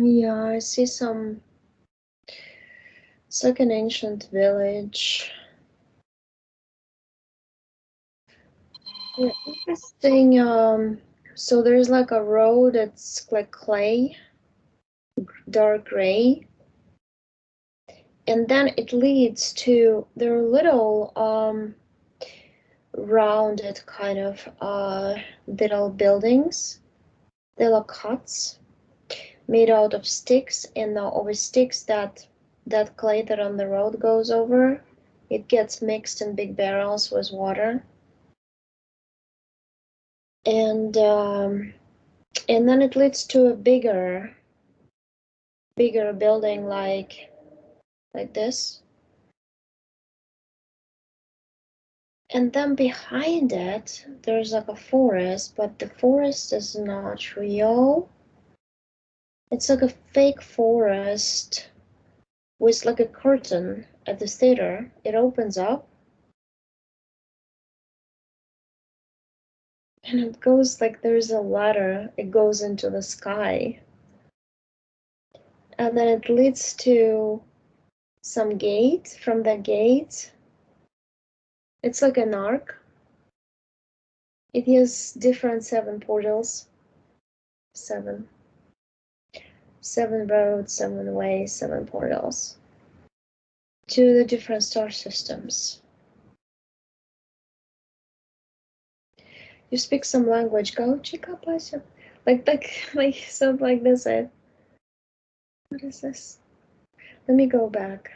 Yeah, I see some. It's like an ancient village. Yeah, interesting. So there's like a road that's like clay, dark gray, and then it leads to there are little rounded kind of little buildings, little huts made out of sticks, and over sticks that clay that on the road goes over, it gets mixed in big barrels with water, and then it leads to a bigger building like this. And then behind it, there's like a forest, but the forest is not real. It's like a fake forest with like a curtain at the theater. It opens up and it goes like there's a ladder. It goes into the sky. And then it leads to some gate. From the gate, it's like an arc. It has different 7 portals. 7 roads, 7 ways, 7 portals to the different star systems. You speak some language. Go, chica pasha. Like something like this. What is this? Let me go back.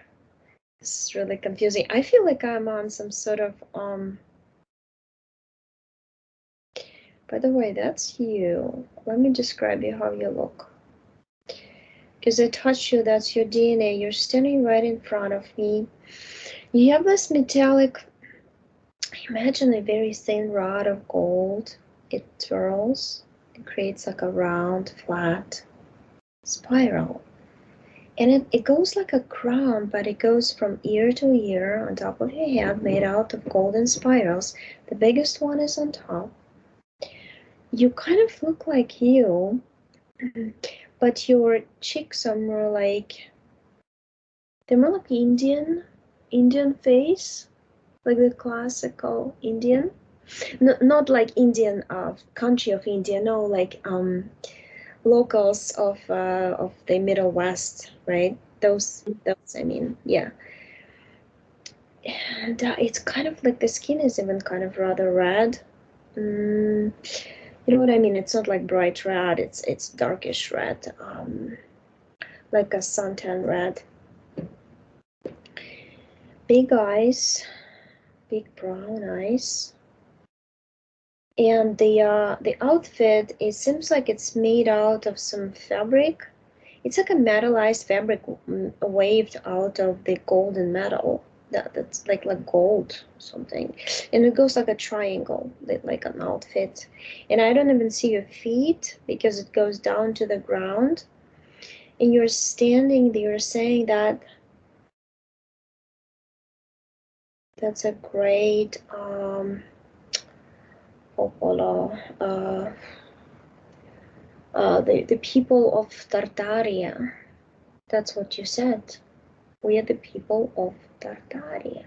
This is really confusing. I feel like I'm on some sort of By the way, that's you. Let me describe you how you look. Because I touch you, that's your DNA. You're standing right in front of me. You have this metallic, imagine a very thin rod of gold. It twirls. It creates like a round, flat spiral. And it goes like a crown, but it goes from ear to ear on top of your head, made out of golden spirals. The biggest one is on top. You kind of look like you, but your cheeks are more like, they're more like Indian face, like the classical Indian. Not like Indian country of India, no, like locals of the Middle West, right? Those I mean, yeah. And it's kind of like the skin is even kind of rather red. You know what I mean? It's not like bright red. It's darkish red, like a suntan red. Big eyes, big brown eyes. And the outfit, it seems like it's made out of some fabric. It's like a metallized fabric waved out of the golden metal. That's like gold or something. And it goes like a triangle, like an outfit. And I don't even see your feet because it goes down to the ground. And you're standing there saying that that's a great the people of Tartaria. That's what you said. We are the people of Tartaria.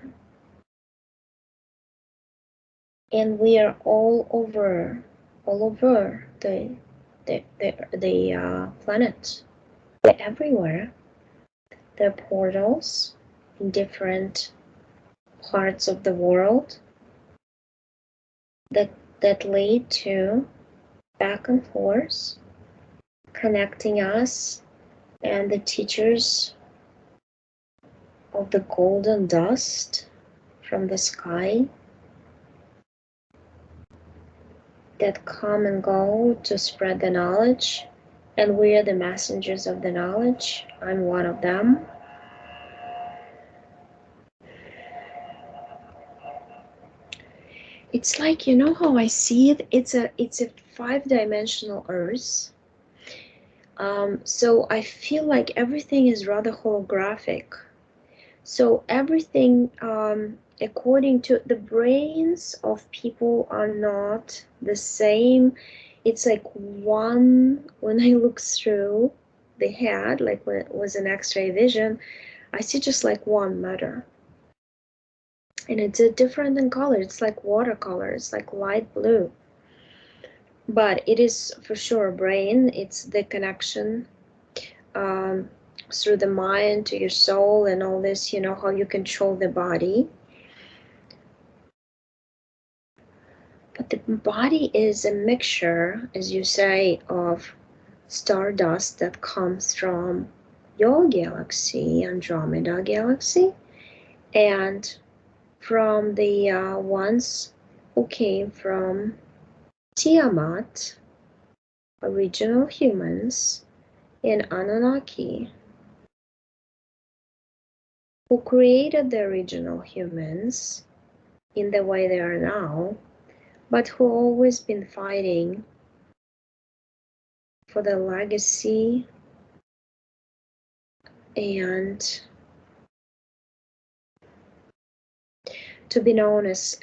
And we are all over the planet. We're everywhere. There are portals in different parts of the world that lead to back and forth, connecting us and the teachers of the golden dust from the sky that come and go to spread the knowledge, and we are the messengers of the knowledge. I'm one of them. It's like, you know how I see it? It's a 5-dimensional Earth. So I feel like everything is rather holographic. So everything, according to the brains of people, are not the same. It's like one, when I look through, they had, like when it was an X-ray vision, I see just like one matter. And it's different in color. It's like watercolor. It's like light blue. But it is for sure brain. It's the connection through the mind to your soul and all this, you know, how you control the body. But the body is a mixture, as you say, of stardust that comes from your galaxy, Andromeda galaxy, and from the ones who came from Tiamat, original humans, and Anunnaki, who created the original humans in the way they are now, but who always been fighting for the legacy and to be known as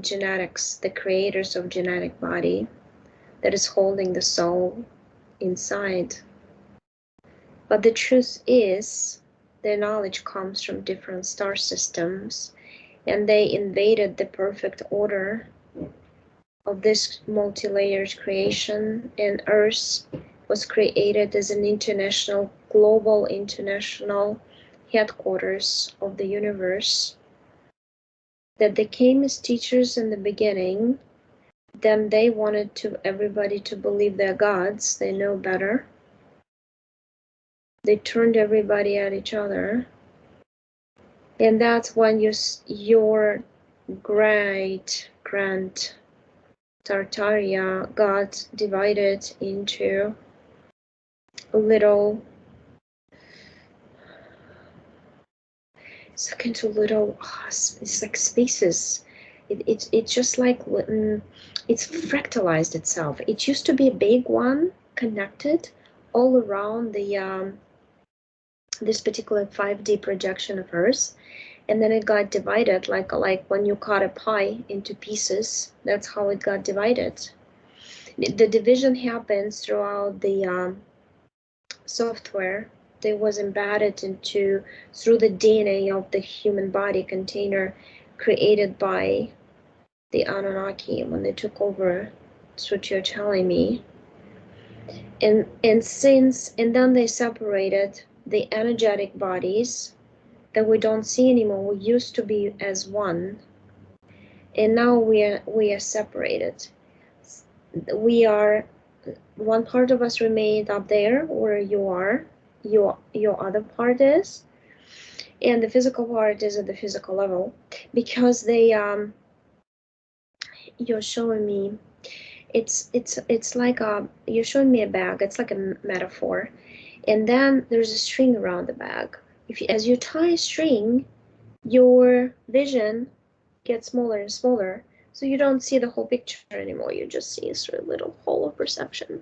genetics, the creators of genetic body that is holding the soul inside. But the truth is, their knowledge comes from different star systems, and they invaded the perfect order of this multi-layered creation, and Earth was created as an international, global international headquarters of the universe, that they came as teachers in the beginning. Then they wanted to everybody to believe they're gods, they know better. They turned everybody at each other. And that's when your great grand Tartaria got divided into little, it's like spaces. It's just like, it's fractalized itself. It used to be a big one, connected all around the this particular 5D projection of Earth, and then it got divided like when you cut a pie into pieces. That's how it got divided. The division happens throughout the software that was embedded into through the DNA of the human body container created by the Anunnaki when they took over. That's what you're telling me. And then they separated the energetic bodies that we don't see anymore. We used to be as one, and now we are separated. We are, one part of us remained up there where you are, your other part is, and the physical part is at the physical level, because they you're showing me, it's like you're showing me a bag. It's like a metaphor, and then there's a string around the bag. As you tie a string, your vision gets smaller and smaller, so you don't see the whole picture anymore. You just see a sort of little hole of perception.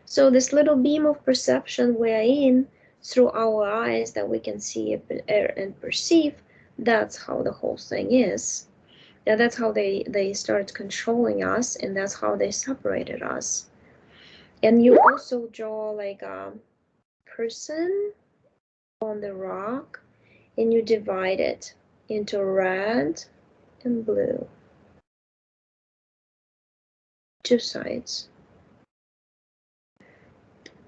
So this little beam of perception we're in through our eyes that we can see and perceive, that's how the whole thing is. Yeah, that's how they started controlling us, and that's how they separated us. And you also draw like a person on the rock, and you divide it into red and blue. Two sides.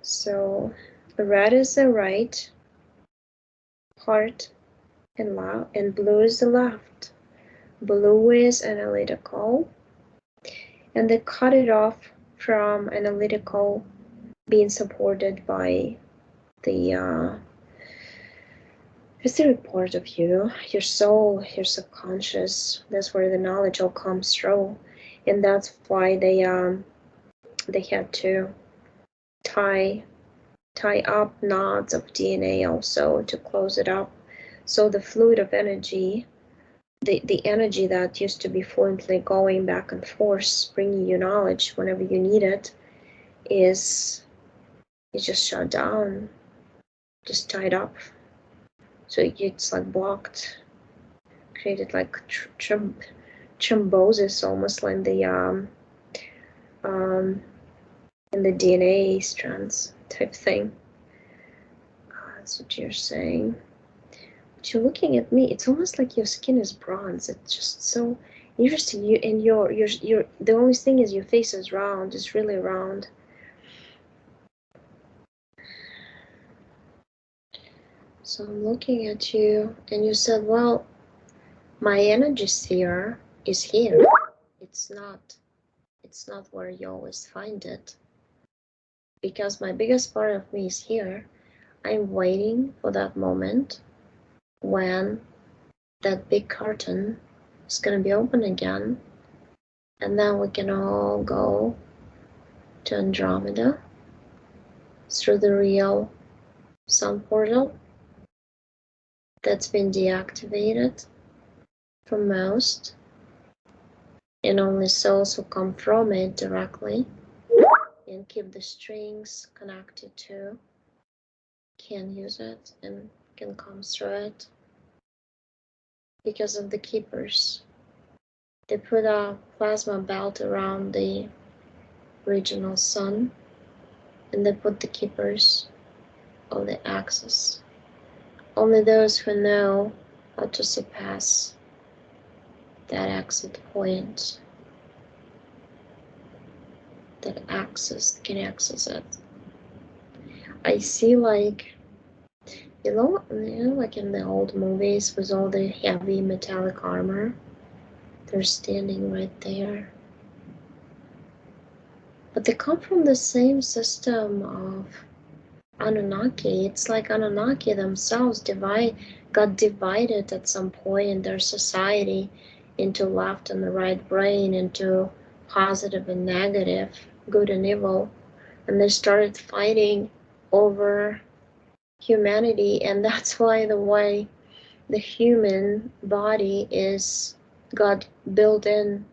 So red is the right part and blue is the left. Blue is analytical, and they cut it off from analytical being supported by the etheric part of you, your soul, your subconscious. That's where the knowledge all comes through, and that's why they had to tie up knots of DNA also to close it up. So the fluid of energy, the energy that used to be fluently going back and forth, bringing you knowledge whenever you need it, is just shut down, just tied up. So it's like blocked, created like thrombosis, almost like the in the DNA strands type thing. That's what you're saying. But you're looking at me. It's almost like your skin is bronze. It's just so interesting. You and your the only thing is your face is round. It's really round. So I'm looking at you, and you said, "Well, my energy sphere is here. It's not. It's not where you always find it. Because my biggest part of me is here. I'm waiting for that moment when that big curtain is going to be open again, and then we can all go to Andromeda through the real sun portal that's been deactivated for most, and only souls who come from it directly and keep the strings connected to can use it and can come through it because of the keepers. They put a plasma belt around the regional sun, and they put the keepers of the axis. Only those who know how to surpass that exit point, that axis, can access it. I see, like, like in the old movies with all the heavy metallic armor, they're standing right there. But they come from the same system of Anunnaki. It's like Anunnaki themselves got divided at some point in their society into left and the right brain, into positive and negative, good and evil, and they started fighting over humanity. And that's why the way the human body got built in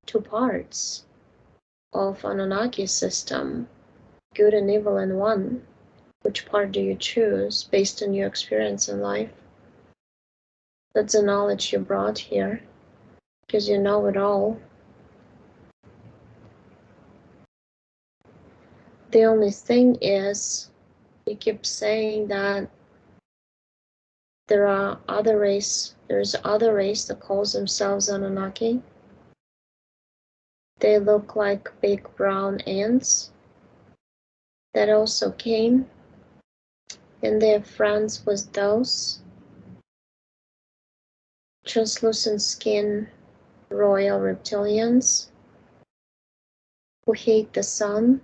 two parts of Anunnaki system, good and evil in one. Which part do you choose based on your experience in life? That's the knowledge you brought here, because you know it all. The only thing is, you keep saying that there's other race that calls themselves Anunnaki. They look like big brown ants that also came, and they're friends with those translucent skin royal reptilians who hate the sun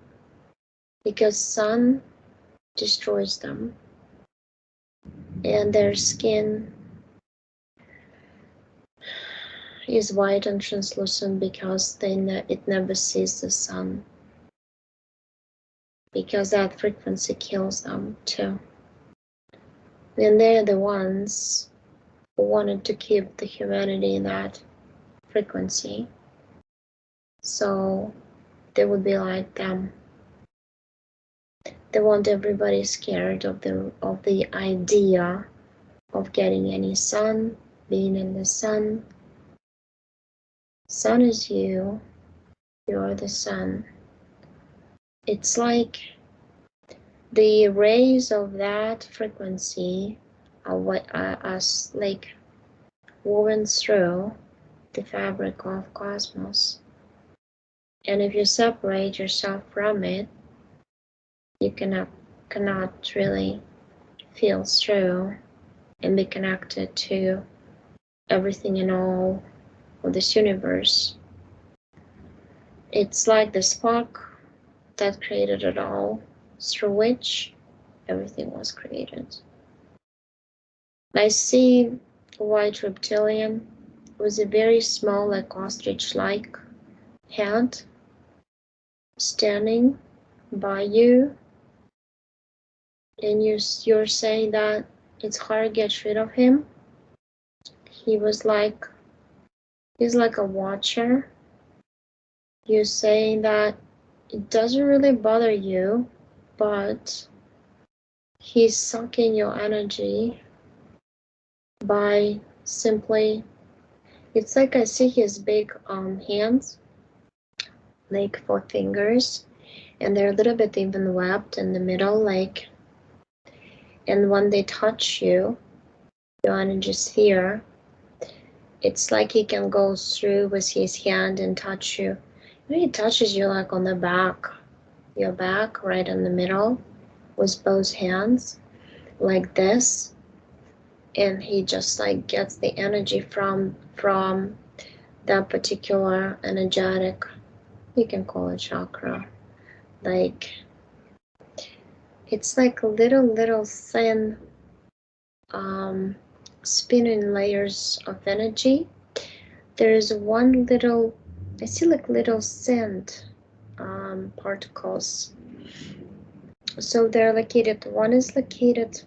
because sun destroys them, and their skin is white and translucent because it never sees the sun, because that frequency kills them too. And they're the ones who wanted to keep the humanity in that frequency, so they would be like them. They want everybody scared of the idea of getting any sun, being in the sun. Sun is you. You're the sun. It's like the rays of that frequency are like woven through the fabric of cosmos. And if you separate yourself from it, you cannot really feel through and be connected to everything and all of this universe. It's like the spark that created it all, through which everything was created. I see a white reptilian with a very small, like ostrich-like head standing by you, and you're saying that it's hard to get rid of him. He's like a watcher. You're saying that it doesn't really bother you, but he's sucking your energy by simply, it's like I see his big hands, like 4 fingers, and they're a little bit even webbed in the middle, like, And when they touch you, your energy sphere, it's like he can go through with his hand and touch you. He touches you like on the back, your back, right in the middle, with both hands, like this. And he just like gets the energy from that particular energetic, you can call it chakra. Like, it's like little thin spinning layers of energy. There's one little, I see like little sand particles. So they're located, one is located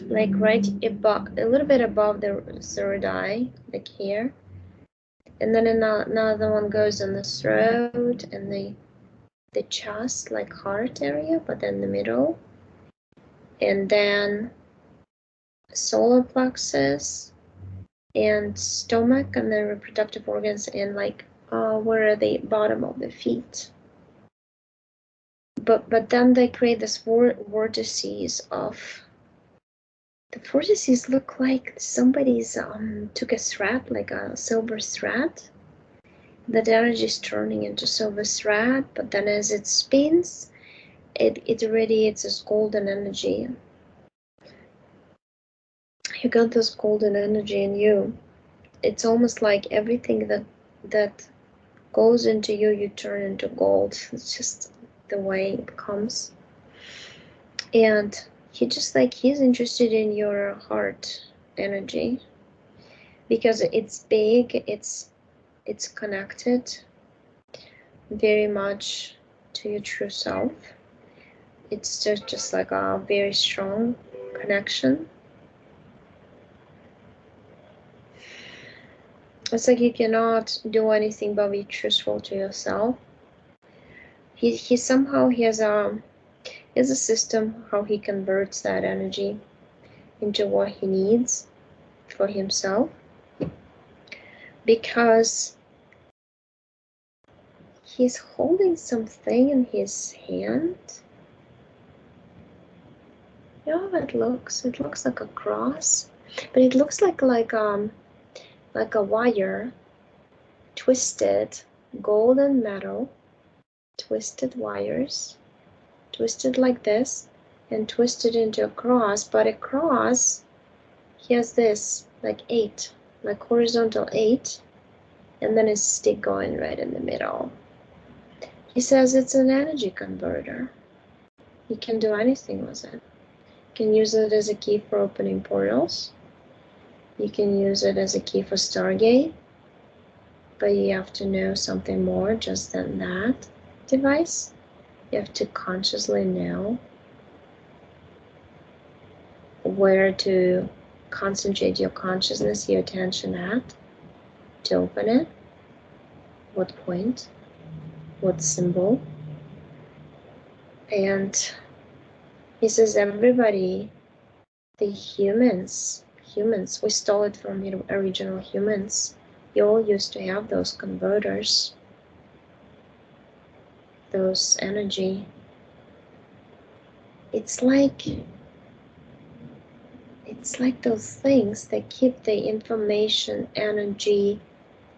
like right above, a little bit above the third eye, like here. And then another one goes in the throat and the chest, like heart area, but in the middle. And then solar plexus and stomach and the reproductive organs, and like where are the bottom of the feet. But then they create this vortices of, the vortices look like somebody's took a thread, like a silver thread. That energy is turning into silver thread, but then as it spins, it radiates this golden energy. You got this golden energy in you. It's almost like everything that goes into you, you turn into gold. It's just the way it comes. And he's interested in your heart energy because it's big, it's connected very much to your true self. It's just like a very strong connection. It's like you cannot do anything but be truthful to yourself. He somehow he has a system how he converts that energy into what he needs for himself, because he's holding something in his hand. You know how it looks? It looks like a cross, but it looks like a wire, twisted, golden metal, twisted wires, twisted like this, and twisted into a cross. But a cross, he has this like 8, like horizontal 8, and then a stick going right in the middle. He says it's an energy converter. You can do anything with it. You can use it as a key for opening portals. You can use it as a key for Stargate, but you have to know something more just than that device. You have to consciously know where to concentrate your consciousness, your attention at, to open it, what point, what symbol. And he says everybody, the humans, we stole it from the original humans. You all used to have those converters, those energy. It's like those things that keep the information energy,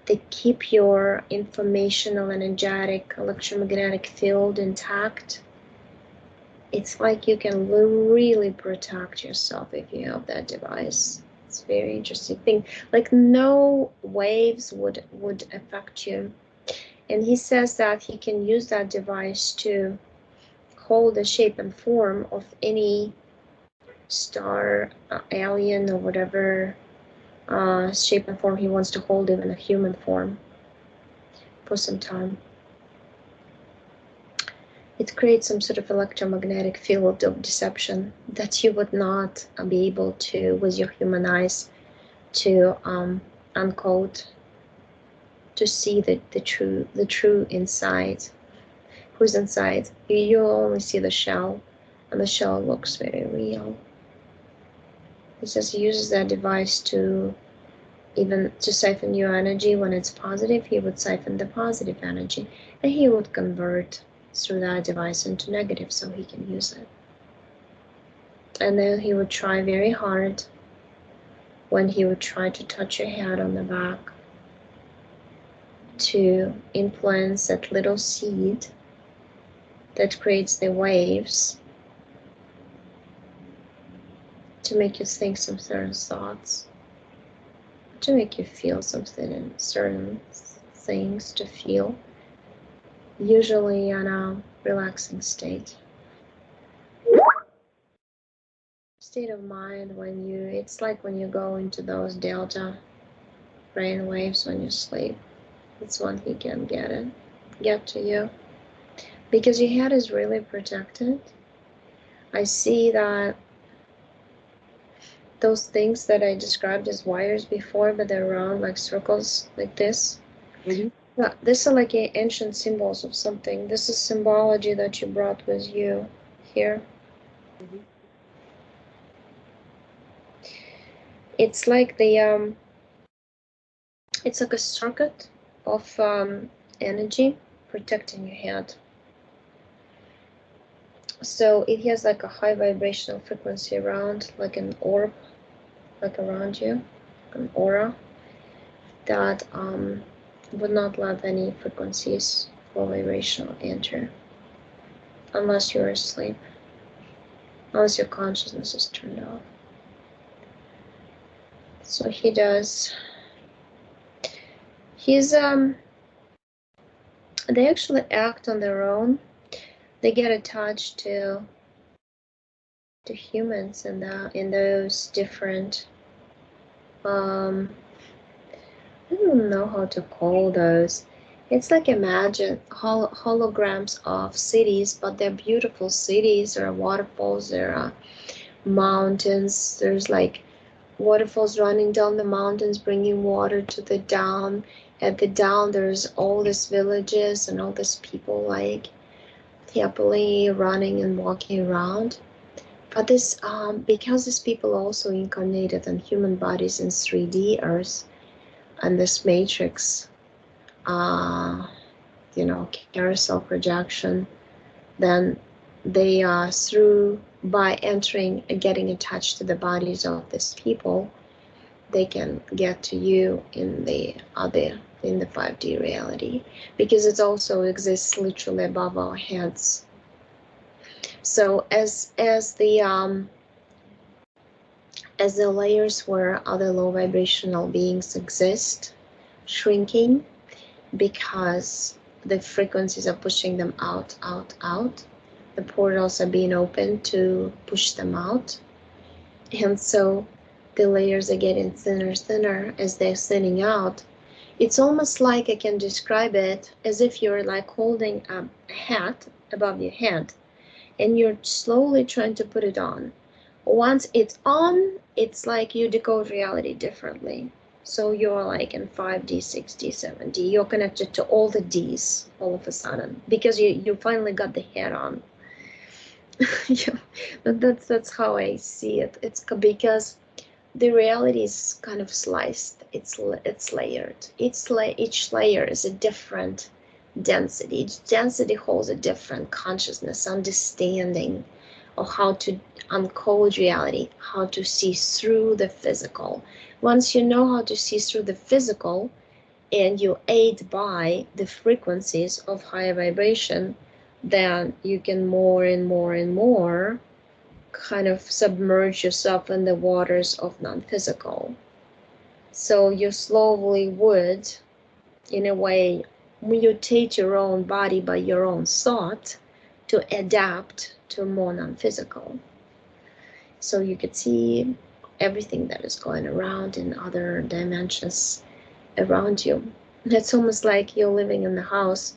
they keep your informational, energetic, electromagnetic field intact. It's like you can really protect yourself if you have that device. It's a very interesting thing. Like no waves would affect you. And he says that he can use that device to hold the shape and form of any star, alien, or whatever shape and form he wants to hold, even a human form, for some time. It creates some sort of electromagnetic field of deception that you would not be able to, with your human eyes, to uncode, to see the true inside. Who's inside? You only see the shell, and the shell looks very real. He says he uses that device to even to siphon your energy. When it's positive, he would siphon the positive energy, and he would convert through that device into negative so he can use it. And then he would try very hard when he would try to touch your head on the back to influence that little seed that creates the waves to make you think some certain thoughts, to make you feel something in certain things to feel, usually in a relaxing state of mind. When you, it's like when you go into those delta brain waves when you sleep. That's when he can get to you, because your head is really protected. I see that those things that I described as wires before, but they're round like circles like this. Mm-hmm. Yeah, these are like ancient symbols of something. This is symbology that you brought with you here. Mm-hmm. It's like the it's like a circuit of energy protecting your head. So it has like a high vibrational frequency around, like an orb, like around you, an aura that would not let any frequencies or vibrational enter unless you're asleep, unless your consciousness is turned off. So he does. They actually act on their own. They get attached to humans in those different I don't know how to call those. It's like imagine holograms of cities, but they're beautiful cities. There are waterfalls, there are mountains. There's like waterfalls running down the mountains, bringing water to the down. At the down, there's all these villages and all these people like happily running and walking around. But this, because these people also incarnated in human bodies in 3D Earth, and this matrix, carousel projection, then they by entering and getting attached to the bodies of these people, they can get to you in the 5D reality, because it also exists literally above our heads. So as the layers where other low vibrational beings exist, shrinking because the frequencies are pushing them out. The portals are being opened to push them out. And so the layers are getting thinner as they're thinning out. It's almost like I can describe it as if you're like holding a hat above your head and you're slowly trying to put it on. Once it's on, it's like you decode reality differently. So you're like in 5D, 6D, 7D. You're connected to all the Ds all of a sudden because you finally got the head on. Yeah, but that's how I see it. It's because the reality is kind of sliced. It's layered. Each layer is a different density. Each density holds a different consciousness, understanding of how to uncode reality, how to see through the physical. Once you know how to see through the physical, and you aid by the frequencies of higher vibration, then you can more and more kind of submerge yourself in the waters of non-physical. So you slowly would, in a way, mutate your own body by your own thought to adapt to more non-physical. So you could see everything that is going around in other dimensions around you. It's almost like you're living in the house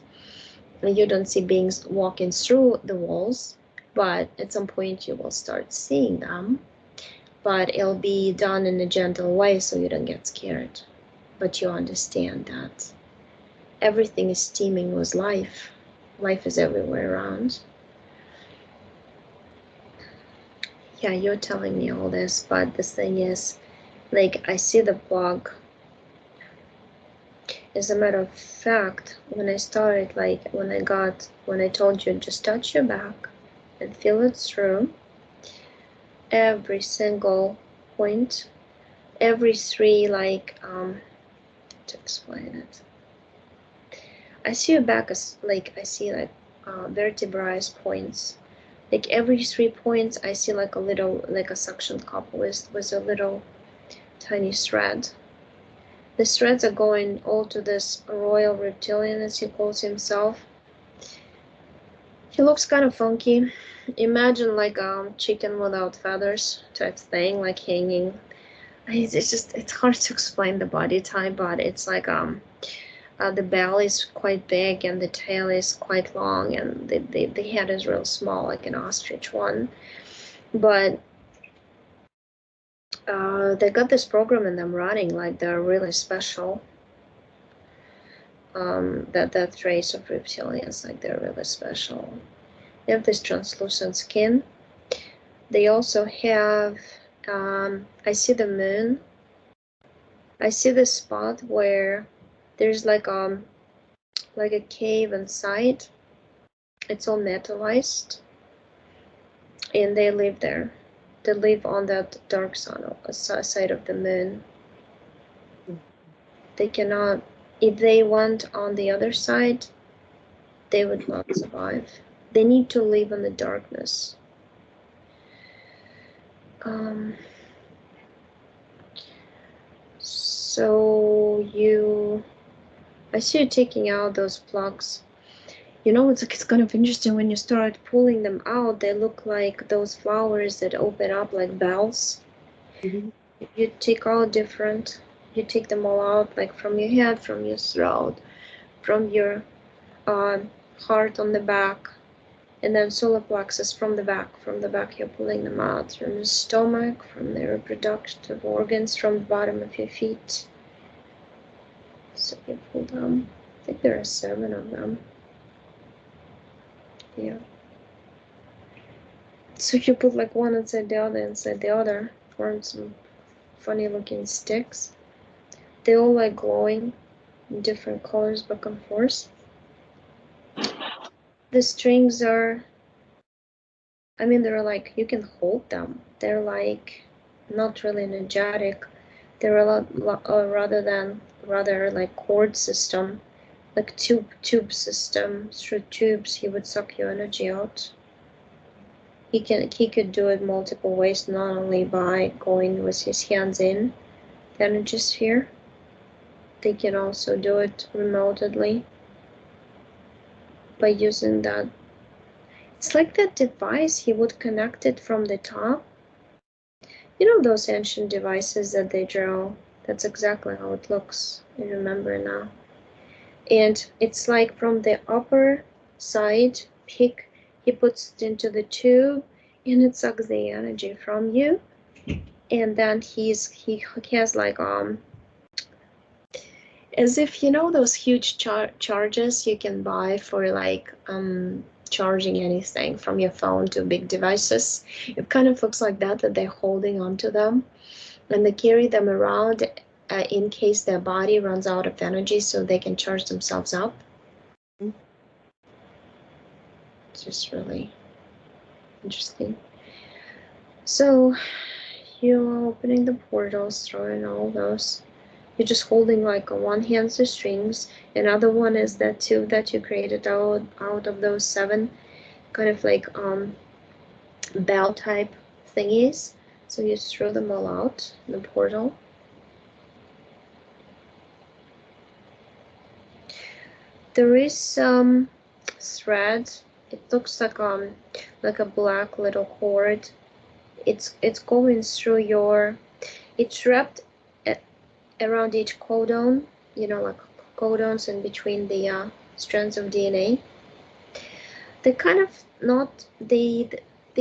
and you don't see beings walking through the walls, but at some point you will start seeing them, but it'll be done in a gentle way so you don't get scared. But you understand that everything is teeming with life. Life is everywhere around. Yeah, you're telling me all this, but the thing is, like, I see the blog. As a matter of fact, when I started, like, when I told you just touch your back and feel it through, every single point, every three, like, to explain it. I see your back as, like, I see like vertebrae as points. Like every 3 points, I see like a little, like a suction cup with a little tiny thread. The threads are going all to this royal reptilian, as he calls himself. He looks kind of funky. Imagine like a chicken without feathers type thing, like hanging. It's just, it's hard to explain the body type, but it's like the belly is quite big and the tail is quite long, and the head is real small, like an ostrich one. But they got this program and them running like they're really special. That race of reptilians, like they're really special. They have this translucent skin. They also have, I see the moon. I see the spot where there's like a cave inside. It's all metallized, and they live there. They live on that dark side of the moon. They cannot, if they went on the other side, they would not survive. They need to live in the darkness. So I see you taking out those plugs. You know, it's kind of interesting when you start pulling them out. They look like those flowers that open up like bells. Mm-hmm. You take all different. You take them all out, like from your head, from your throat, from your heart on the back, and then solar plexus from the back. From the back, you're pulling them out from the stomach, from the reproductive organs, from the bottom of your feet. So you pull them. I think there are 7 of them. Yeah. So you put like one inside the other, form some funny looking sticks. They all like glowing in different colors back and forth. The strings are, I mean, they're like, you can hold them. They're like not really energetic. They're a lot rather like cord system, like tube system. Through tubes, he would suck your energy out. He could do it multiple ways, not only by going with his hands in the energy sphere. They can also do it remotely by using that. It's like that device, he would connect it from the top. You know those ancient devices that they draw? That's exactly how it looks. I remember now. And it's like from the upper side peak, he puts it into the tube, and it sucks the energy from you. And then he has like as if, you know, those huge charges you can buy for like charging anything from your phone to big devices. It kind of looks like that they're holding onto them, and they carry them around in case their body runs out of energy, so they can charge themselves up. It's just really interesting. So you're opening the portals, throwing all those. You're just holding like one hand the strings, another one is that tube that you created out of those 7 kind of like bell type thingies. So you just throw them all out in the portal. There is some thread. It looks like a black little cord. It's going through your. It's wrapped around each codon. You know, like codons in between the strands of DNA. They kind of not they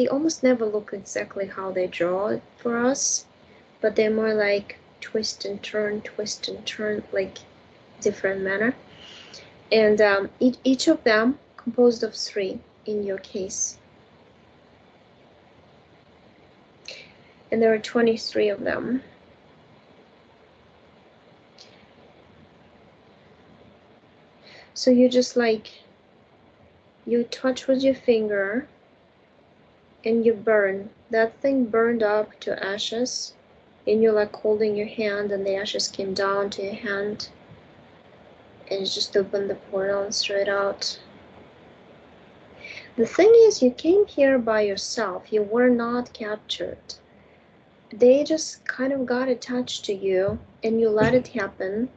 almost never look exactly how they draw it for us, but they're more like twist and turn, like different manner. And each of them composed of 3 in your case. And there are 23 of them. So you just like, you touch with your finger, and you burn. That thing burned up to ashes, and you're like holding your hand, and the ashes came down to your hand, and you just opened the portal and straight out. The thing is, you came here by yourself. You were not captured. They just kind of got attached to you, and you let it happen,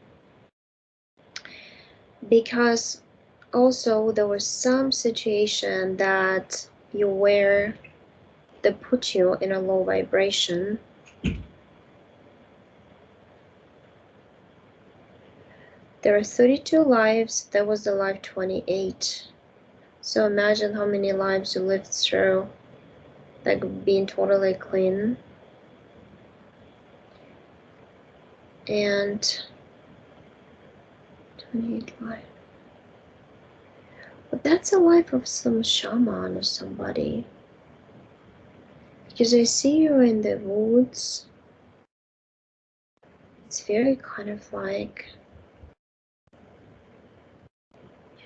because also there was some situation that you were, that put you in a low vibration. There are 32 lives. That was the life 28. So imagine how many lives you lived through, like being totally clean. And 28 lives. But that's a life of some shaman or somebody. Because I see you in the woods. It's very kind of like,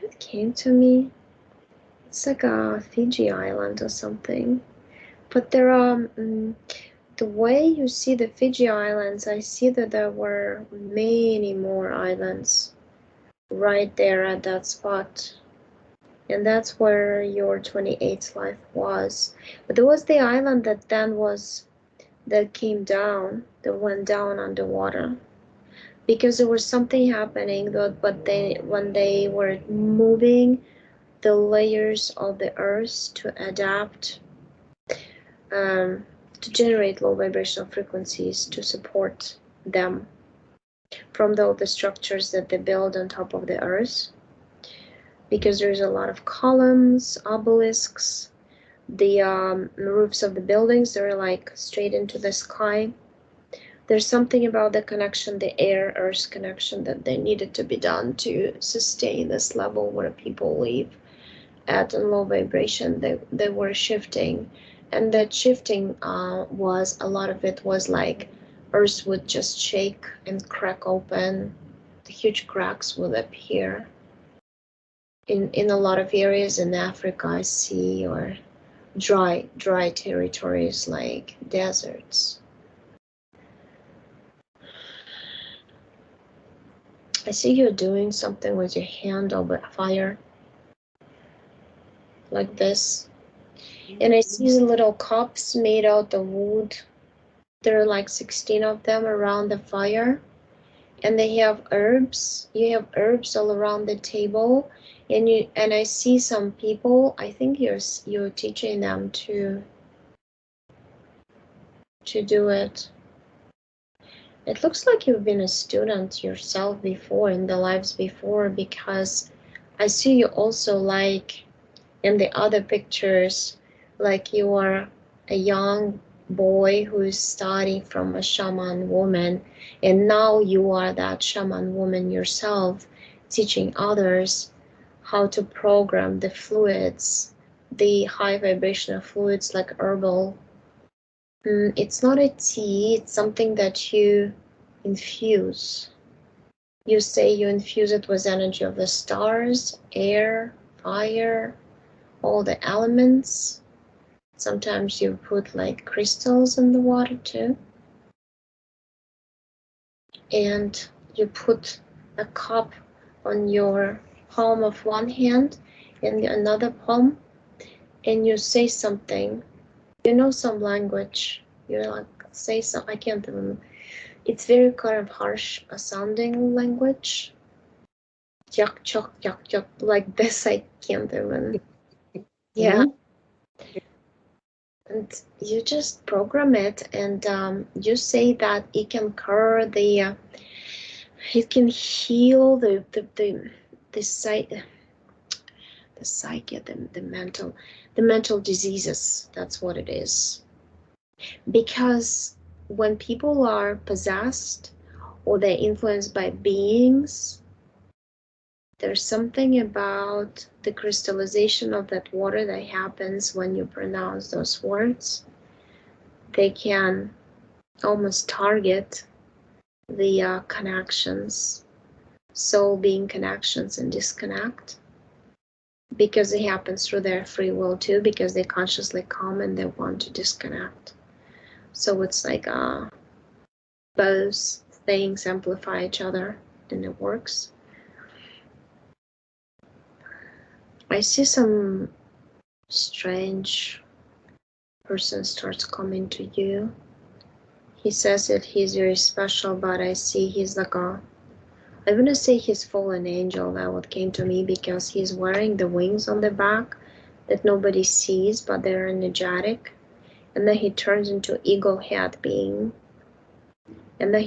it came to me. It's like a Fiji island or something. But there are, the way you see the Fiji islands, I see that there were many more islands right there at that spot. And that's where your 28th life was. But there was the island that then was, that came down, that went down underwater. Because there was something happening, but they, when they were moving the layers of the earth to adapt, to generate low vibrational frequencies to support them from all the structures that they build on top of the earth. Because there's a lot of columns, obelisks, the roofs of the buildings, they're like straight into the sky. There's something about the connection, the air-earth connection, that they needed to be done to sustain this level where people live at a low vibration. They were shifting, and that shifting was, a lot of it was like earth would just shake and crack open. The huge cracks would appear in a lot of areas in Africa, I see, or dry territories like deserts. I see you're doing something with your hand over fire, like this. And I see little cups made out of wood. There are like 16 of them around the fire. And they have herbs. You have herbs all around the table. And I see some people, I think you're teaching them to do it. It looks like you've been a student yourself before, in the lives before, because I see you also, like in the other pictures, like you are a young boy who is starting from a shaman woman, and now you are that shaman woman yourself, teaching others how to program the fluids, the high vibrational fluids like herbal. It's not a tea, it's something that you infuse. You say you infuse it with energy of the stars, air, fire, all the elements. Sometimes you put like crystals in the water too. And you put a cup on your palm of one hand and another palm, and you say something. You know some language. You're like, say some, I can't remember. It's very kind of harsh sounding language. Yak, chok, yak, yak, like this, I can't even. Yeah. And you just program it, and you say that it can cure the, it can heal the psyche, the mental diseases. That's what it is. Because when people are possessed or they're influenced by beings, there's something about the crystallization of that water that happens when you pronounce those words. They can almost target the connections, soul being connections, and disconnect. because it happens through their free will too, because they consciously come and they want to disconnect. So it's like both things amplify each other and it works. I see some strange person starts coming to you. He says that he's very special, but I see he's like I wouldn't say he's fallen angel, that what came to me, because he's wearing the wings on the back that nobody sees, but they're energetic. And then he turns into eagle head being. And then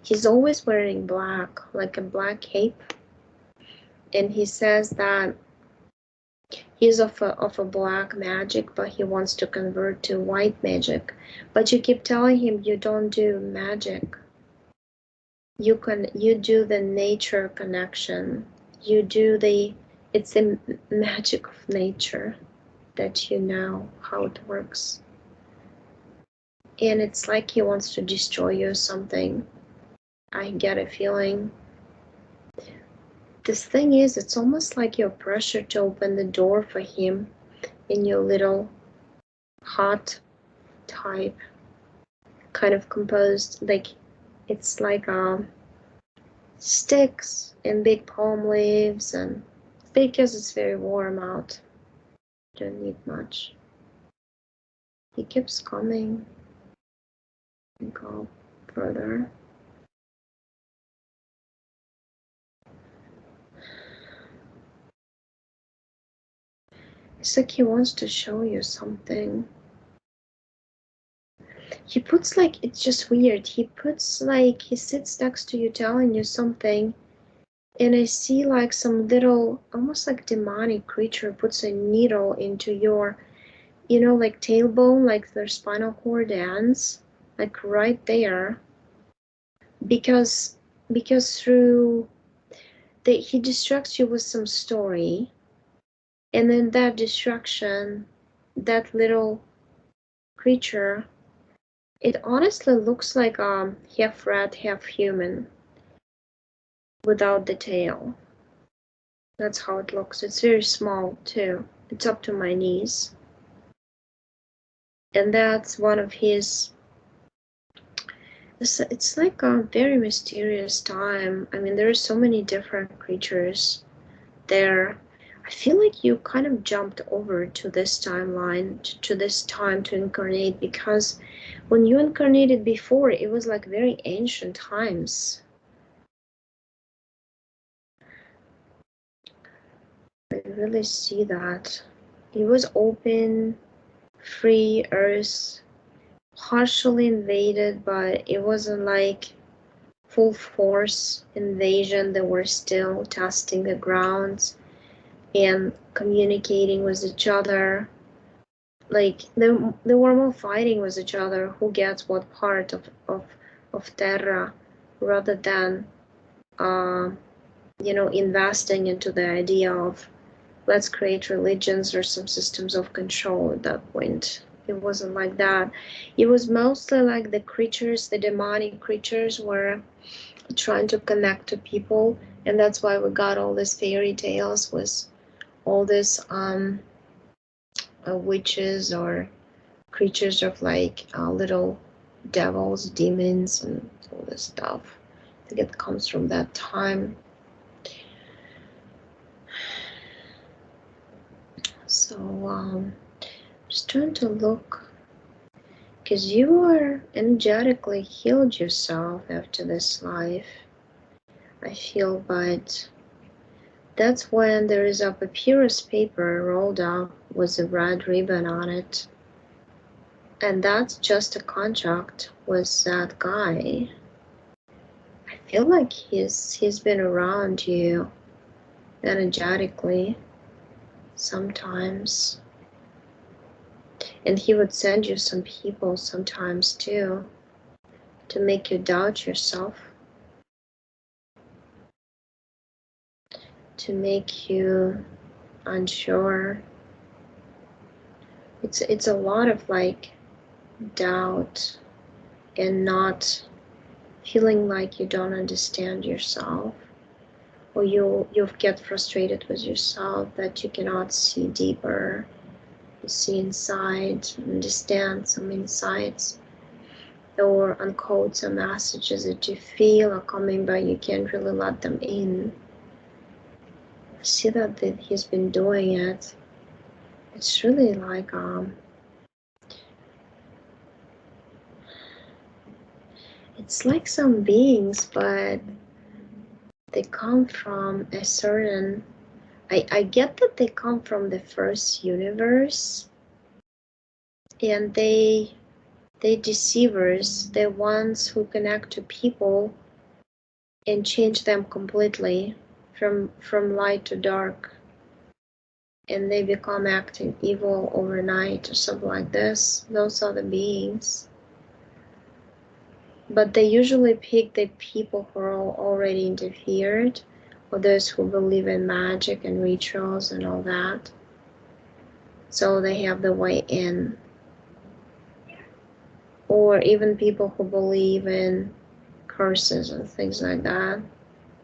he's always wearing black, like a black cape. And he says that he's of a black magic, but he wants to convert to white magic. But you keep telling him you don't do magic. You do the nature connection. It's the magic of nature that you know how it works. And it's like he wants to destroy you or something. I get a feeling. This thing is, it's almost like you're pressured to open the door for him in your little hot type, kind of composed, like it's like sticks and big palm leaves, and because it's very warm out, don't need much. He keeps coming and go further. It's like he wants to show you something. He puts like, it's just weird. He sits next to you telling you something, and I see like some little, almost like demonic creature puts a needle into your, like tailbone, like their spinal cord ends, like right there. Because through he distracts you with some story, and then that distraction, that little creature, it honestly looks like half rat, half human, without the tail. That's how it looks. It's very small too. It's up to my knees. And that's one of his. It's like a very mysterious time. I mean, there are so many different creatures there. I feel like you kind of jumped over to this timeline, to this time to incarnate, because when you incarnated before, it was like very ancient times. I really see that. It was open, free earth, partially invaded, but it wasn't like full force invasion. They were still testing the grounds and communicating with each other. Like they were more fighting with each other, who gets what part of Terra, rather than investing into the idea of let's create religions or some systems of control at that point. It wasn't like that. It was mostly like the creatures, the demonic creatures were trying to connect to people, and that's why we got all these fairy tales with all these witches or creatures of like little devils, demons, and all this stuff. I think it comes from that time. So just trying to look, because you are energetically healed yourself after this life, I feel, but that's when there is a papyrus paper rolled up with a red ribbon on it. And that's just a contract with that guy. I feel like he's been around you energetically sometimes. And he would send you some people sometimes too, to make you doubt yourself, to make you unsure. It's a lot of like doubt and not feeling like you don't understand yourself, or you get frustrated with yourself that you cannot see deeper, you see inside, understand some insights, or uncode some messages that you feel are coming but you can't really let them in. See that he's been doing it. It's really like it's like some beings, but they come from a certain, I get that they come from the first universe, and they deceivers, the ones who connect to people and change them completely from light to dark, and they become acting evil overnight or something like this. Those are the beings. But they usually pick the people who are already interfered, or those who believe in magic and rituals and all that. So they have the way in. Or even people who believe in curses and things like that,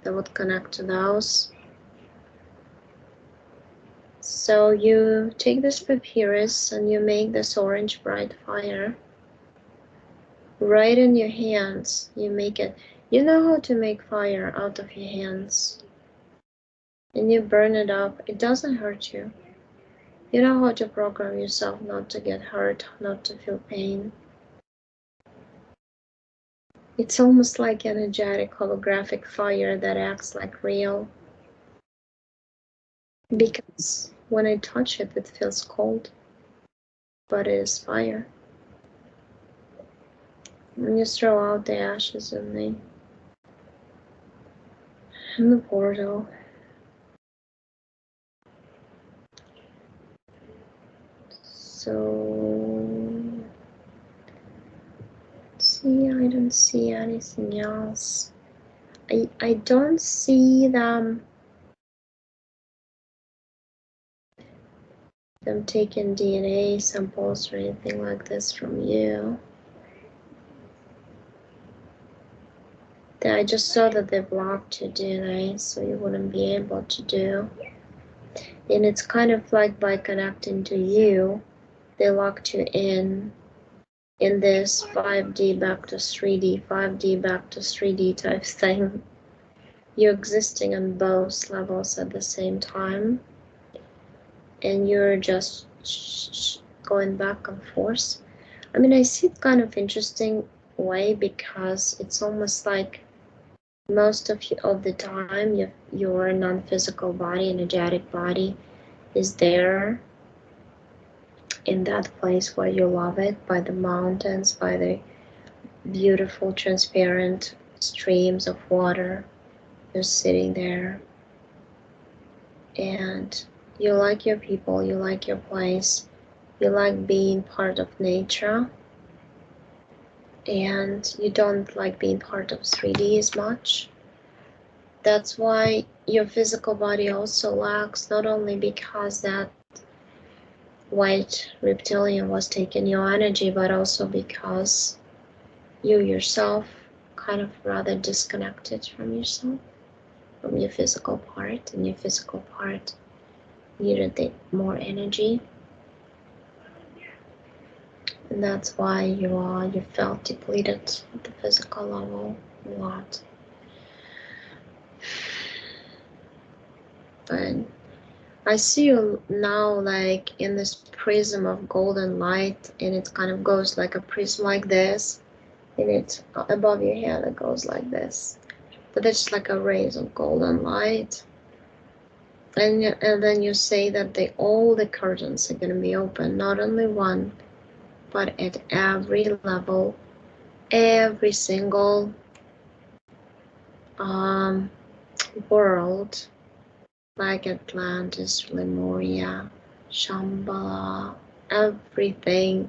that would connect to those. So you take this papyrus and you make this orange bright fire. Right in your hands, you make it. You know how to make fire out of your hands. And you burn it up. It doesn't hurt you. You know how to program yourself not to get hurt, not to feel pain. It's almost like energetic holographic fire that acts like real. Because when I touch it, it feels cold. But it is fire. And you throw out the ashes in the portal. So, see, I don't see anything else. I don't see them taking DNA samples or anything like this from you. I just saw that they blocked your DNA, so you wouldn't be able to do. And it's kind of like by connecting to you, they locked you in this 5D back to 3D, 5D back to 3D type thing. You're existing on both levels at the same time, and you're just going back and forth. I mean, I see it kind of interesting way, because it's almost like most of the time your non-physical body, energetic body, is there in that place where you love it, by the mountains, by the beautiful transparent streams of water. You're sitting there and you like your people, you like your place, you like being part of nature, and you don't like being part of 3D as much. That's why your physical body also lacks, not only because that white reptilian was taking your energy, but also because you yourself kind of rather disconnected from yourself, from your physical part, and your physical part needed more energy. And that's why you felt depleted at the physical level a lot. But I see you now like in this prism of golden light, and it kind of goes like a prism like this, and it's above your head, it goes like this. But it's like a rays of golden light. And then you say that all the curtains are going to be open, not only one, but at every level, every single world, like Atlantis, Lemuria, Shambhala, everything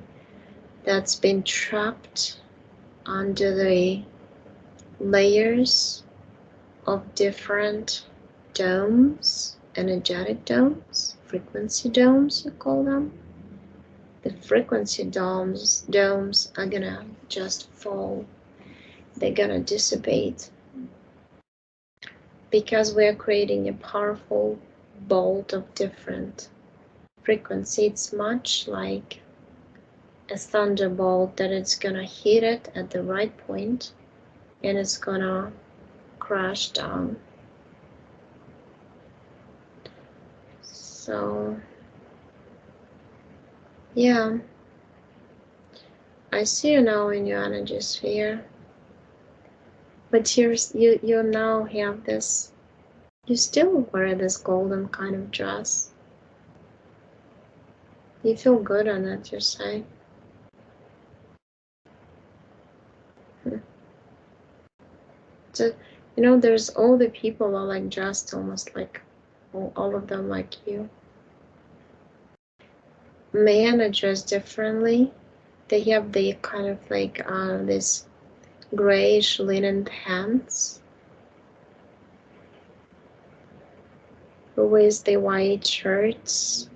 that's been trapped under the layers of different domes, energetic domes, frequency domes, you call them. The frequency domes are gonna just fall. They're gonna dissipate. because we are creating a powerful bolt of different frequency. It's much like a thunderbolt that it's gonna hit it at the right point and it's gonna crash down. So yeah, I see you now in your energy sphere, but you now have this, you still wear this golden kind of dress. You feel good on it, you say. So, you know, there's all the people are like dressed almost like all of them like you. Men are dressed differently. They have the kind of like this grayish linen pants with the white shirts,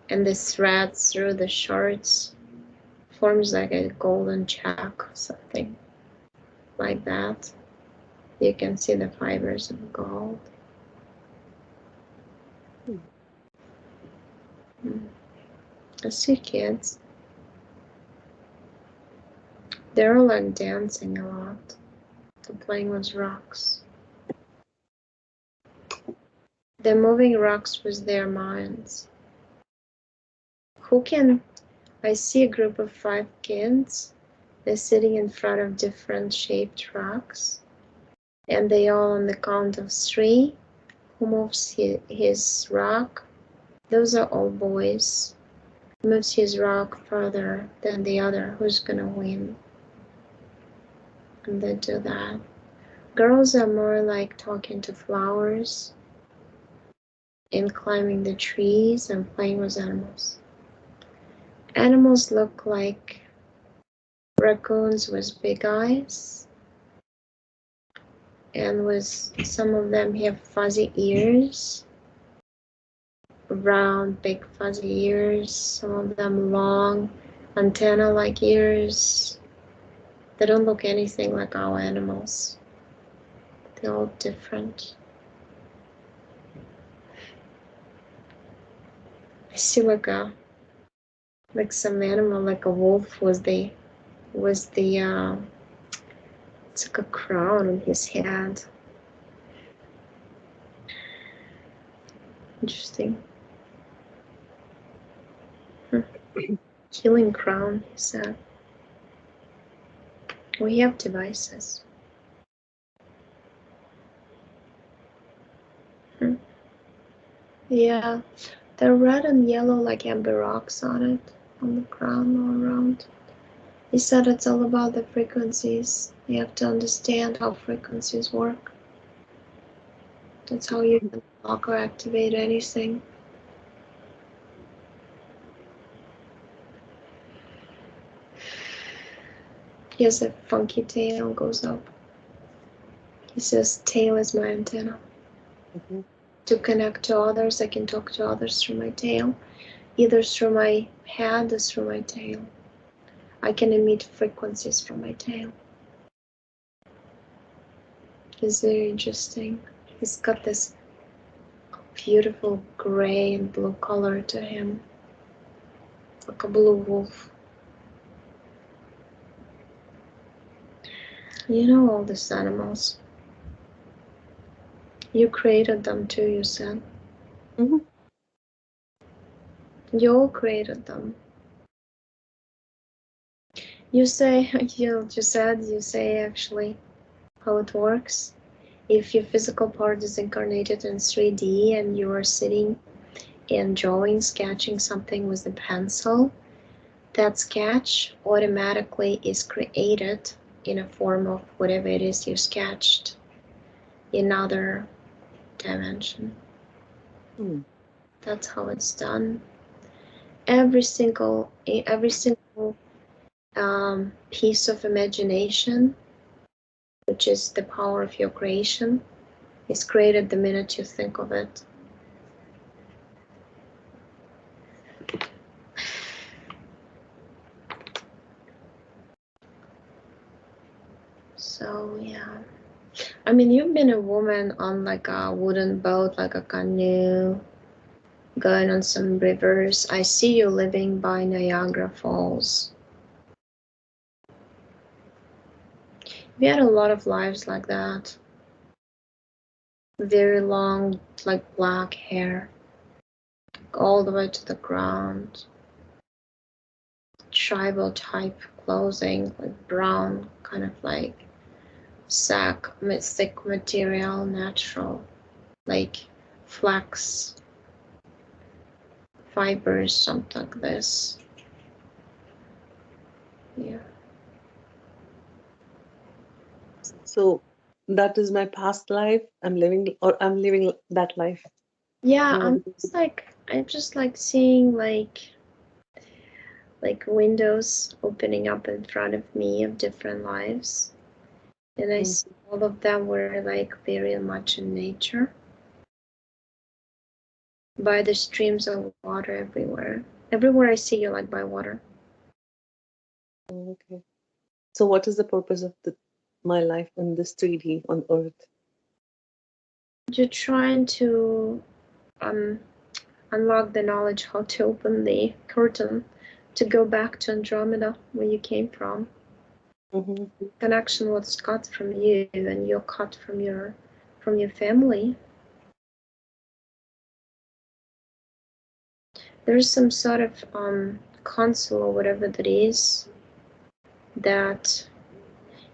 and the threads through the shirts forms like a golden check or something like that. You can see the fibers of gold. I see kids. They're all like dancing a lot. They're playing with rocks. They're moving rocks with their minds. Who can, I see a group of 5 kids. They're sitting in front of different shaped rocks. And they all on the count of 3. Who moves his rock? Those are all boys. Moves his rock further than the other. Who's gonna win? And they do that. Girls are more like talking to flowers and climbing the trees and playing with animals. Animals look like raccoons with big eyes, and with some of them have fuzzy ears, round big fuzzy ears, some of them long antenna like ears. They don't look anything like our animals. They're all different. I see like some animal, like a wolf with the it's like a crown on his head. Interesting. Healing crown, he said. We have devices. Yeah, they're red and yellow like amber rocks on it, on the crown all around. He said it's all about the frequencies. You have to understand how frequencies work. That's how you can block or activate anything. He has a funky tail, goes up. He says, tail is my antenna. To connect to others, I can talk to others through my tail, either through my head or through my tail. I can emit frequencies from my tail. It's very interesting. He's got this beautiful gray and blue color to him, like a blue wolf. You know all these animals. You created them too, you said. You all created them. You say, you say actually how it works. If your physical part is incarnated in 3D and you are sitting and drawing, sketching something with a pencil, that sketch automatically is created in a form of whatever it is you sketched in another dimension. That's how it's done. Every single piece of imagination, which is the power of your creation, is created the minute you think of it. So yeah, I mean, you've been a woman on like a wooden boat, like a canoe, going on some rivers. I see you living by Niagara Falls. We had a lot of lives like that. Very long, like black hair, all the way to the ground. Tribal type clothing, like brown, kind of like sack, thick material, natural, like flax fibers, something like this. Yeah. So that is my past life. I'm living that life. Yeah, What? I'm just like seeing like windows opening up in front of me of different lives. And I Mm. see all of them were like very much in nature. By the streams of water everywhere. Everywhere I see you like by water. Okay. So what is the purpose of my life in this 3D on Earth? You're trying to um unlock the knowledge how to open the curtain to go back to Andromeda where you came from. Mm-hmm. Connection was cut from you and you're cut from your family. There's some sort of console or whatever that is that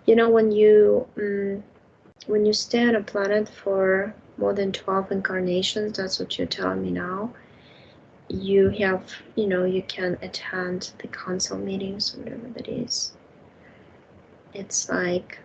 when you stay on a planet for more than 12 incarnations, that's what you're telling me now, you have, you can attend the council meetings, whatever that is. It's like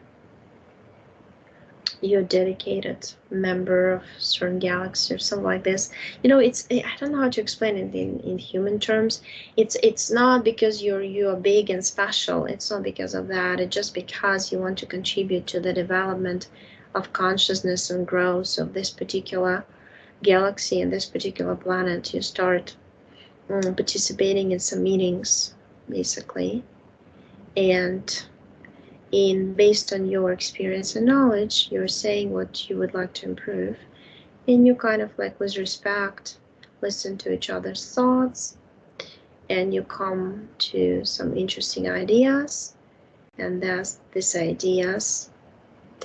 you're a dedicated member of certain galaxy or something like this. I don't know how to explain it in human terms. It's not because you're big and special. It's not because of that. It's just because you want to contribute to the development of consciousness and growth of this particular galaxy and this particular planet. You start participating in some meetings, basically, and in based on your experience and knowledge, you're saying what you would like to improve, and you kind of like with respect listen to each other's thoughts, and you come to some interesting ideas, and that's these ideas,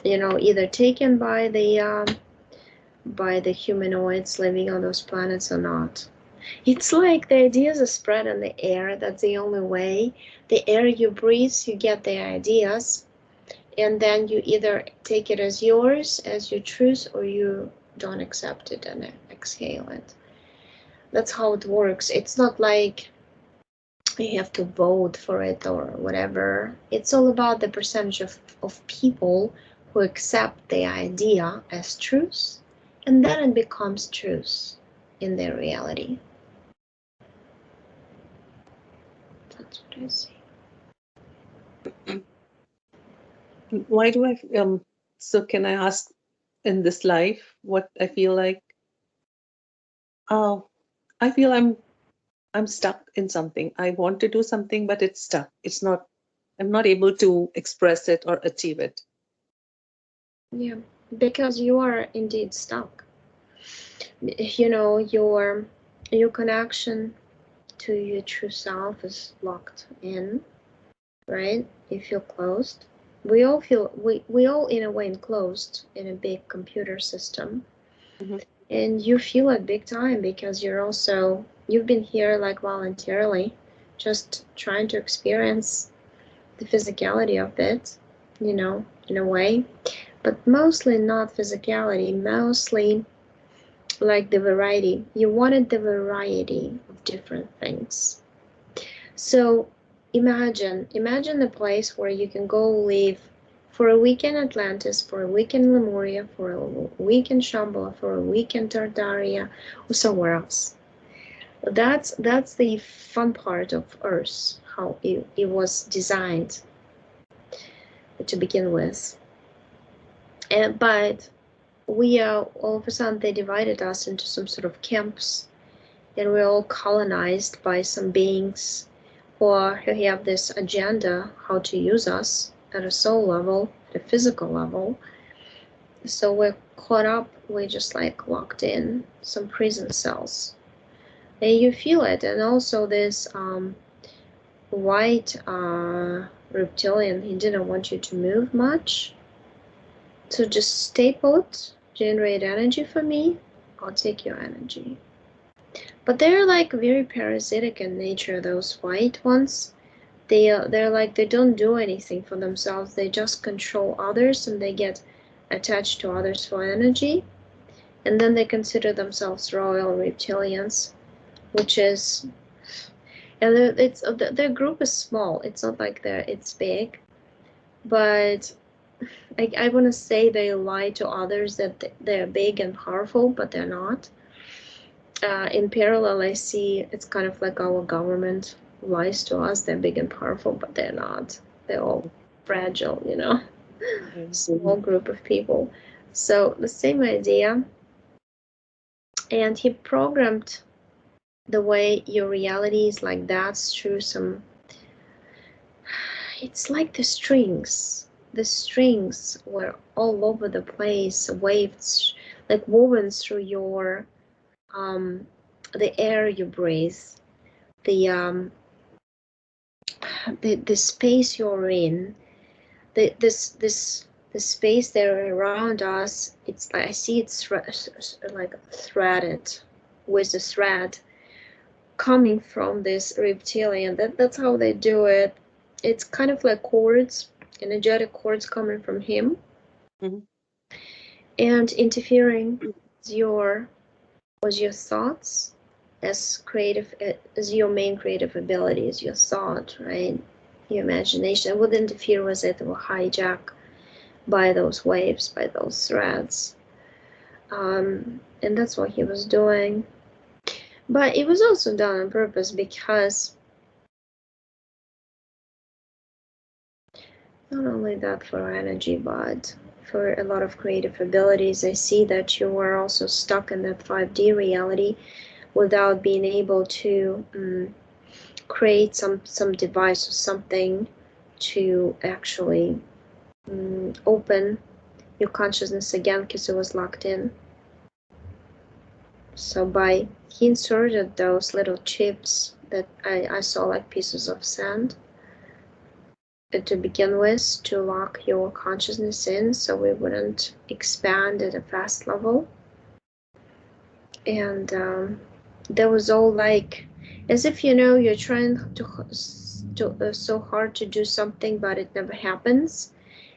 either taken by the humanoids living on those planets or not. It's like the ideas are spread in the air. That's the only way. The air you breathe, you get the ideas, and then you either take it as yours, as your truth, or you don't accept it and exhale it. That's how it works. It's not like you have to vote for it or whatever. It's all about the percentage of people who accept the idea as truth, and then it becomes truth in their reality. That's what I see. Why do so can I ask, in this life what I feel like? Oh, I feel I'm stuck in something. I want to do something, but it's stuck. I'm not able to express it or achieve it. Yeah, because you are indeed stuck. Your connection to your true self is locked in, right? You feel closed. We all in a way enclosed in a big computer system, Hmm. and you feel it big time because you've been here like voluntarily, just trying to experience the physicality of it, in a way, but mostly not physicality, mostly like the variety. You wanted the variety of different things. So imagine the place where you can go live for a week in Atlantis, for a week in Lemuria, for a week in Shambhala, for a week in Tartaria, or somewhere else. That's the fun part of Earth, how it was designed to begin with. But we all of a sudden they divided us into some sort of camps, and we're all colonized by some beings who have this agenda how to use us at a soul level, at a physical level, So we're caught up, we're just like locked in some prison cells. And you feel it. And also this white reptilian, he didn't want you to move much. So just stay put, generate energy for me, I'll take your energy. But they're like very parasitic in nature, those white ones. They're like, they don't do anything for themselves, they just control others and they get attached to others for energy. And then they consider themselves royal reptilians, which is, and it's their group is small. It's not like it's big, but I want to say they lie to others that they're big and powerful, but they're not. In parallel, I see it's kind of like our government lies to us. They're big and powerful, but they're not. They're all fragile, you know, small group of people. So the same idea. And he programmed the way your reality is like that through some, it's like the strings were all over the place, waves like woven through your the air you breathe, the the space you're in, the space there around us. It's like I see it's like threaded with a thread coming from this reptilian. That's how they do it. It's kind of like cords, energetic cords coming from him, Mm-hmm. and interfering with your thoughts as creative as your main creative ability is your thought, right? Your imagination. It would interfere with it or hijack by those waves, by those threads. And that's what he was doing. But it was also done on purpose because not only that for energy, but for a lot of creative abilities. I see that you were also stuck in that 5D reality without being able to create some device or something to actually open your consciousness again because it was locked in. So by he inserted those little chips that I saw like pieces of sand to begin with to lock your consciousness in so we wouldn't expand at a fast level. And that was all like as if you're trying to so hard to do something but it never happens,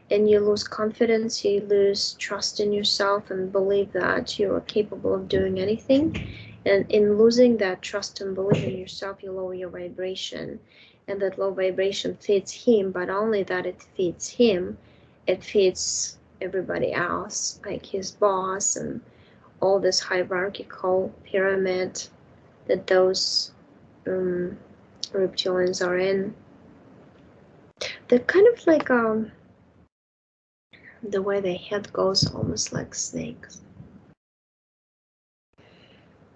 and you lose confidence, you lose trust in yourself and believe that you are capable of doing anything. And in losing that trust and belief in yourself, you lower your vibration, and that low vibration feeds him, but only that it feeds him, it feeds everybody else, like his boss and all this hierarchical pyramid that those reptilians are in. They're kind of like the way their head goes, almost like snakes.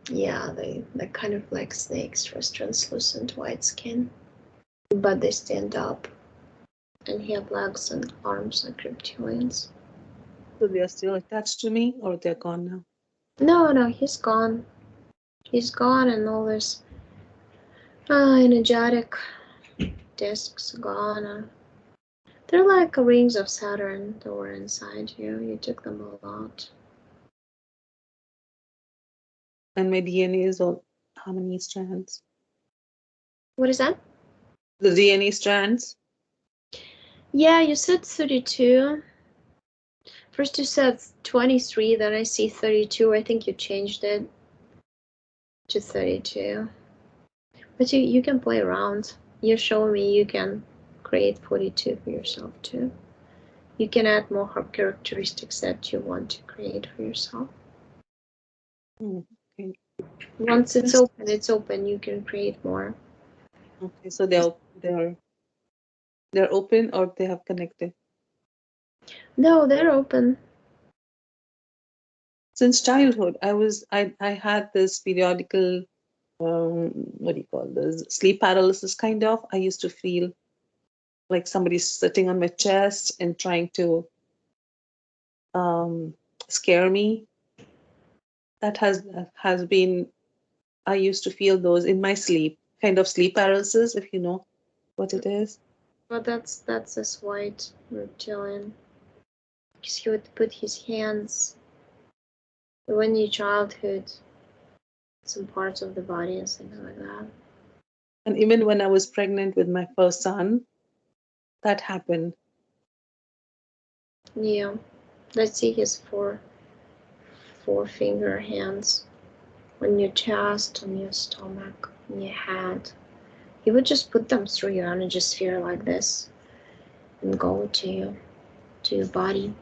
Yeah, they're kind of like snakes with translucent white skin, but they stand up and have legs and arms like reptilians. So they are still attached to me, or they're gone now? No, he's gone. He's gone, and all this energetic discs gone. They're like rings of Saturn that were inside you. You took them a lot. And my DNA is all how many strands? What is that? The DNA strands? Yeah, you said 32. First you said 23, then I see 32. I think you changed it to 32. But you can play around. You're showing me you can create 42 for yourself too. You can add more characteristics that you want to create for yourself. Okay. Once it's open, it's open. You can create more. Okay, so they're open or they have connected. No, they're open. Since childhood, I had this periodical what do you call this, sleep paralysis kind of. I used to feel like somebody's sitting on my chest and trying to scare me. That has been, I used to feel those in my sleep, kind of sleep paralysis, if you know what it is. Well, that's this white reptilian. Because he would put his hands when your childhood, some parts of the body and things like that. And even when I was pregnant with my first son, that happened. Yeah, let's see his four finger hands on your chest, on your stomach, on your head. He would just put them through your energy sphere like this and go to your body.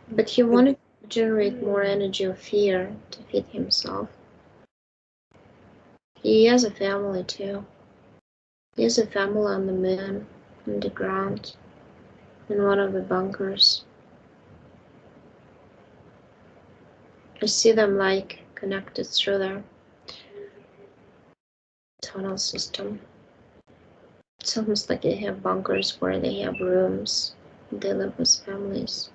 But he wanted to generate more energy of fear to feed himself. He has a family too. He has a family on the moon, underground, in one of the bunkers. I see them like connected through their tunnel system. It's almost like they have bunkers where they have rooms. They live with families.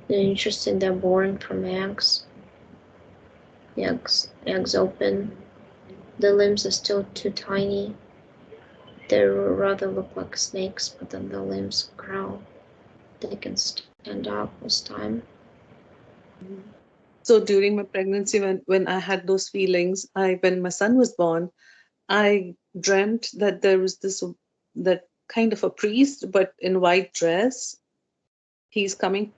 They're interesting. They're born from eggs. The eggs open. The limbs are still too tiny. They rather look like snakes, but then the limbs grow. They can stand up with time. So during my pregnancy, when I had those feelings, when my son was born, I dreamt that there was that kind of a priest, but in white dress. He's coming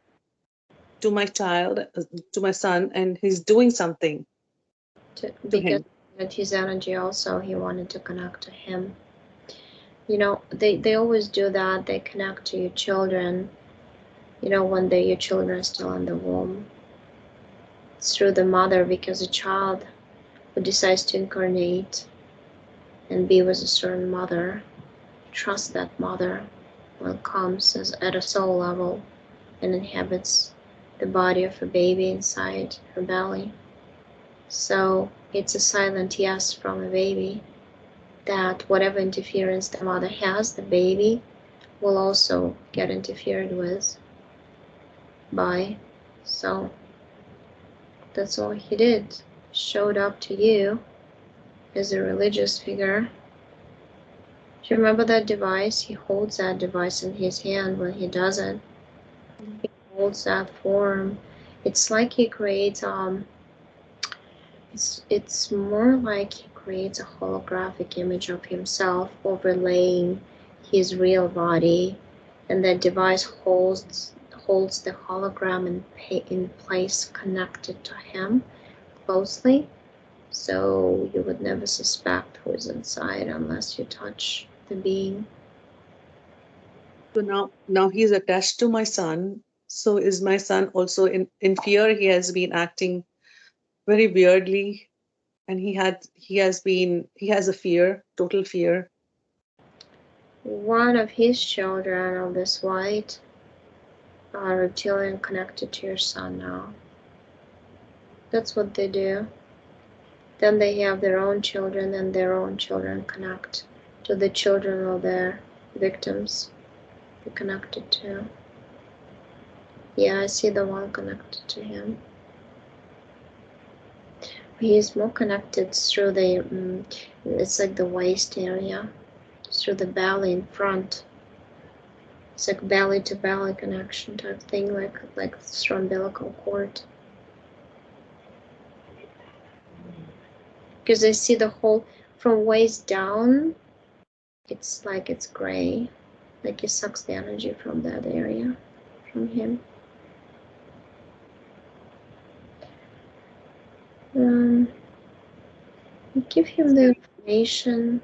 to my child, to my son, and he's doing something to Because him. with his energy also, he wanted to connect to him. You know, they always do that. They connect to your children, you know, when your children are still in the womb. It's through the mother, because a child who decides to incarnate and be with a certain mother, trust that mother when it comes at a soul level and inhabits the body of a baby inside her belly. So it's a silent yes from a baby that whatever interference the mother has, the baby will also get interfered with by. So that's all he did. Showed up to you as a religious figure. Do you remember that device? He holds that device in his hand when he does it. He holds that form. It's like he creates it's more like he creates a holographic image of himself overlaying his real body, and that device holds the hologram in place, connected to him closely, so you would never suspect who is inside unless you touch the being. So now he's attached to my son. So is my son also in fear? He has been acting very weirdly, and he has a fear, total fear. One of his children of this white reptilian connected to your son now. That's what they do. Then they have their own children, and their own children connect to the children of their victims they connected to. Yeah, I see the one connected to him. He is more connected through it's like the waist area, through the belly in front. It's like belly to belly connection type thing, like through umbilical cord. Because I see the whole from waist down. It's like it's gray, like it sucks the energy from that area, from him. Um, give him the information.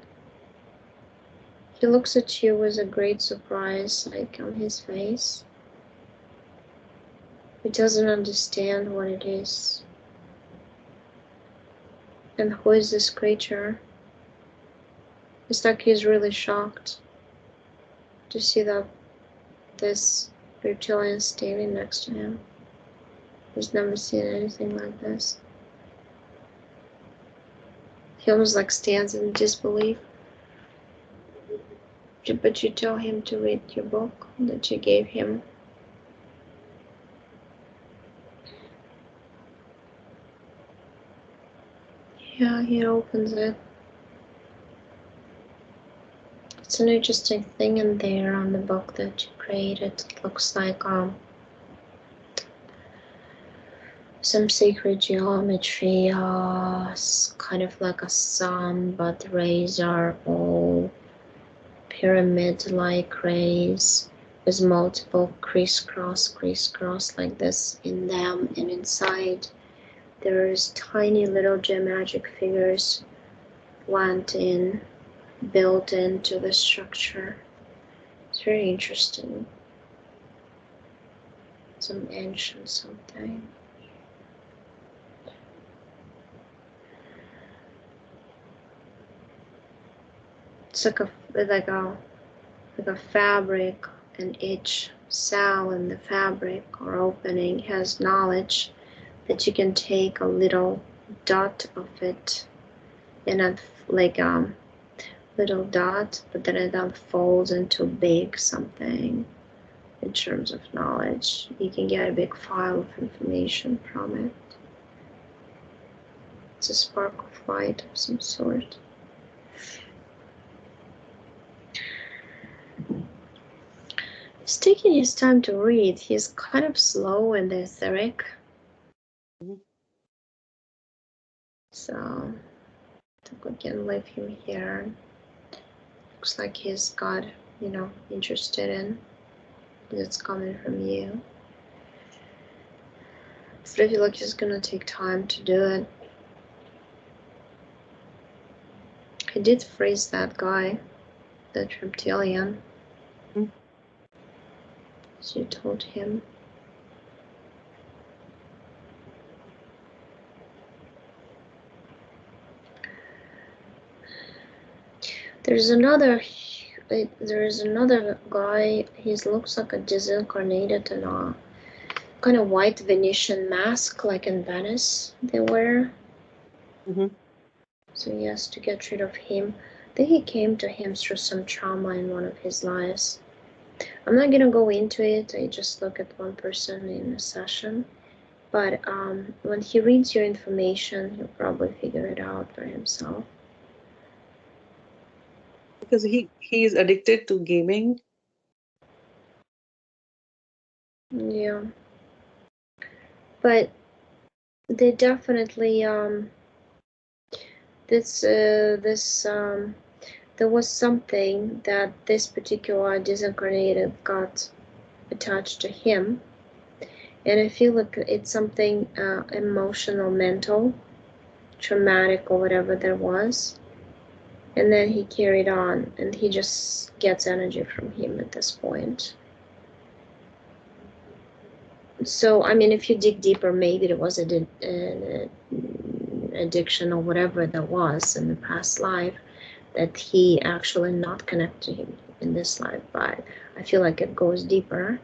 He looks at you with a great surprise, like on his face. He doesn't understand what it is. And who is this creature? It's like he's really shocked to see that this reptilian standing next to him. He's never seen anything like this. He almost like stands in disbelief. But you tell him to read your book that you gave him. Yeah, he opens it. It's an interesting thing in there on the book that you created. It looks like some sacred geometry, kind of like a sun, but the rays are all pyramid-like rays with multiple crisscross like this in them, and inside there's tiny little geometric figures built into the structure. It's very interesting. Some ancient something. It's like a fabric, and each cell in the fabric or opening has knowledge that you can take a little dot of it in a little dot, but then it unfolds into big something in terms of knowledge. You can get a big file of information from it. It's a spark of light of some sort. He's taking his time to read. He's kind of slow and etheric. So I think we can leave him here. Looks like he's got, interested in. It's coming from you. But I feel like he's gonna take time to do it. He did freeze that guy, that reptilian. As you told him. There's another guy. He looks like a disincarnated in a kind of white Venetian mask, like in Venice they wear. So he has to get rid of him. I think he came to him through some trauma in one of his lives. I'm not gonna go into it. I just look at one person in a session. But when he reads your information, he'll probably figure it out for himself. Because he is addicted to gaming. Yeah. But they definitely there was something that this particular disincarnated got attached to him, and I feel like it's something emotional, mental, traumatic, or whatever there was, and then he carried on, and he just gets energy from him at this point. So I mean, if you dig deeper, maybe there was an addiction or whatever there was in the past life that he actually not connected to him in this life, but I feel like it goes deeper.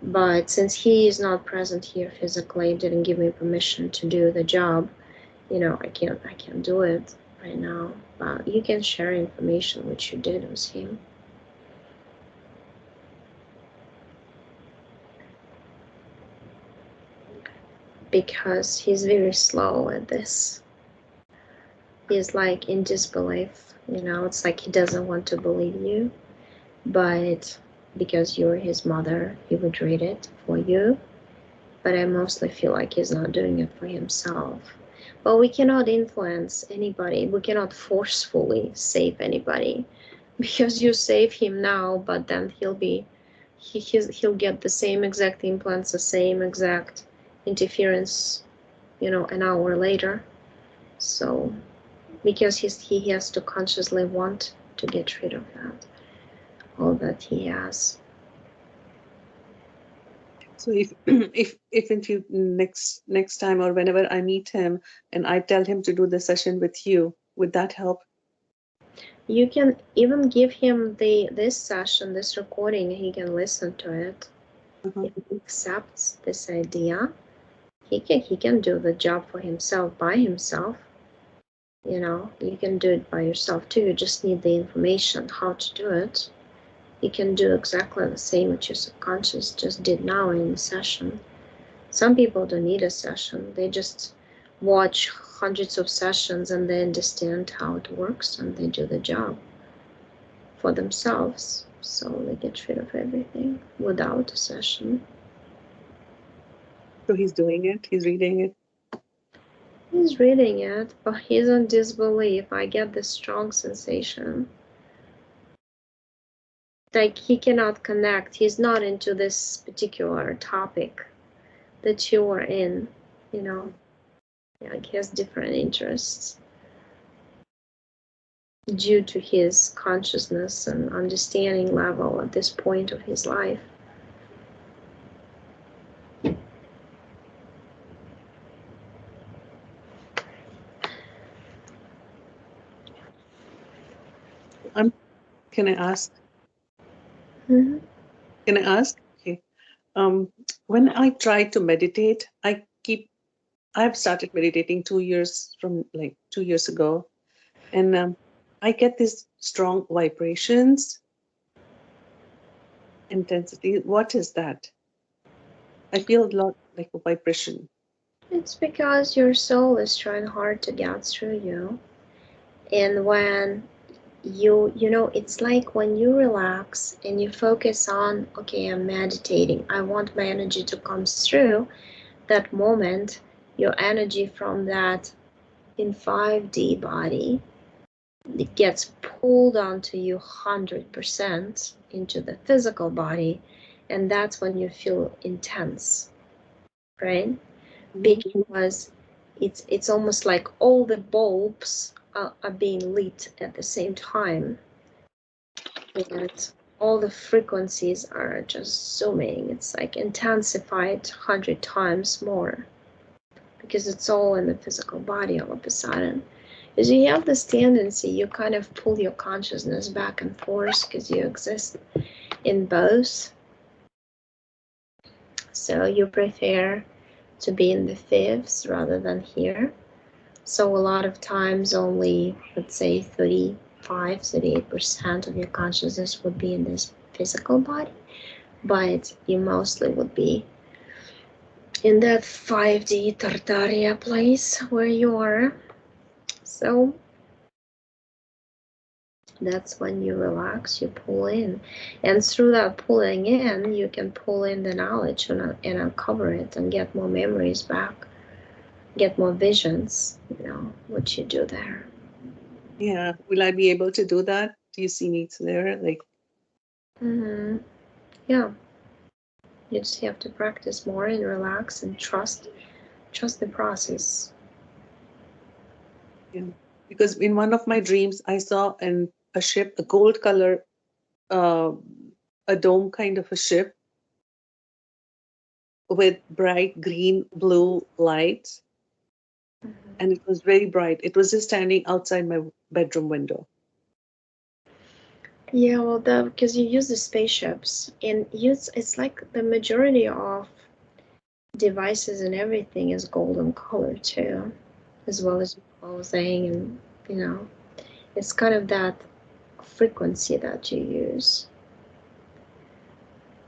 But since he is not present here physically, didn't give me permission to do the job, I can't do it right now. But you can share information which you did with him. Because he's very slow at this. He's like in disbelief, it's like he doesn't want to believe you, but because you're his mother, he would read it for you. But I mostly feel like he's not doing it for himself. But we cannot influence anybody. We cannot forcefully save anybody, because you save him now, but then he'll get the same exact implants, the same exact interference, an hour later. So because he has to consciously want to get rid of that, all that he has. So if if next time or whenever I meet him and I tell him to do the session with you, would that help? You can even give him this session, this recording. He can listen to it. If he accepts this idea, he can do the job for himself by himself. You know, you can do it by yourself too. You just need the information how to do it. You can do exactly the same what your subconscious just did now in the session. Some people don't need a session. They just watch hundreds of sessions and they understand how it works and they do the job for themselves. So they get rid of everything without a session. So he's doing it, he's reading it. He's reading it, but he's in disbelief. I get this strong sensation. Like he cannot connect. He's not into this particular topic that you are in, you know. Like he has different interests due to his consciousness and understanding level at this point of his life. Can I ask? Mm-hmm. Can I ask? Okay. When I try to meditate, I've started meditating 2 years from like 2 years ago, and I get these strong vibrations, intensity. What is that? I feel a lot like a vibration. It's because your soul is trying hard to get through you. And when you know, it's like when you relax and you focus on, okay, I'm meditating, I want my energy to come through that moment, your energy from that in 5D body, it gets pulled onto you 100% into the physical body, and that's when you feel intense, right? Because it's almost like all the bulbs are being lit at the same time, and all the frequencies are just zooming. It's like intensified 100 times more because it's all in the physical body all of a sudden. Because you have this tendency, you kind of pull your consciousness back and forth because you exist in both. So you prefer to be in the fifths rather than here. So a lot of times only, let's say 35, 38% of your consciousness would be in this physical body, but you mostly would be in that 5D Tartaria place where you are. So that's when you relax, you pull in. And through that pulling in, you can pull in the knowledge and uncover it and get more memories back, get more visions, you know, what you do there. Yeah. Will I be able to do that? Do you see me there? Like, Mm-hmm. Yeah. You just have to practice more and relax and trust the process. yeah. Because in one of my dreams, I saw a ship, a gold color, uh, a dome kind of a ship with bright green, blue lights, Mm-hmm. and it was very bright. It was just standing outside my bedroom window. Yeah, well, because you use the spaceships and use it's like the majority of devices and everything is golden color too, as well as clothing and you know, it's kind of that frequency that you use.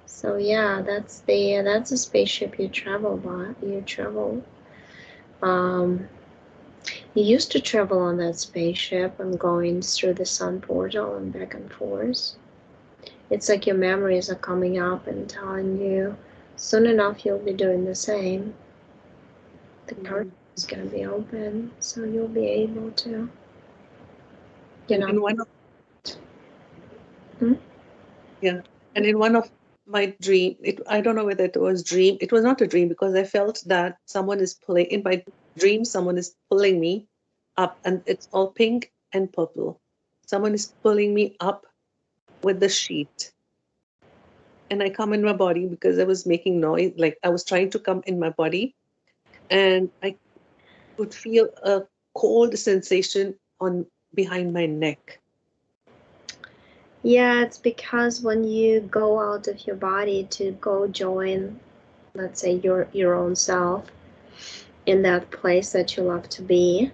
So yeah, that's a spaceship you travel by. You travel. Um, you used to travel on that spaceship and going through the sun portal and back and forth. It's like your memories are coming up and telling you soon enough you'll be doing the same. The portal is going to be open, so you'll be able to, you And know. in one of Hmm? yeah, and in one of my dream, I don't know whether it was dream. It was not a dream because I felt that someone is pulling in my dream. Someone is pulling me up, and it's all pink and purple. Someone is pulling me up with the sheet, and I come in my body because I was making noise, like I was trying to come in my body, and I could feel a cold sensation on behind my neck. Yeah, it's because when you go out of your body to go join, let's say your own self in that place that you love to be,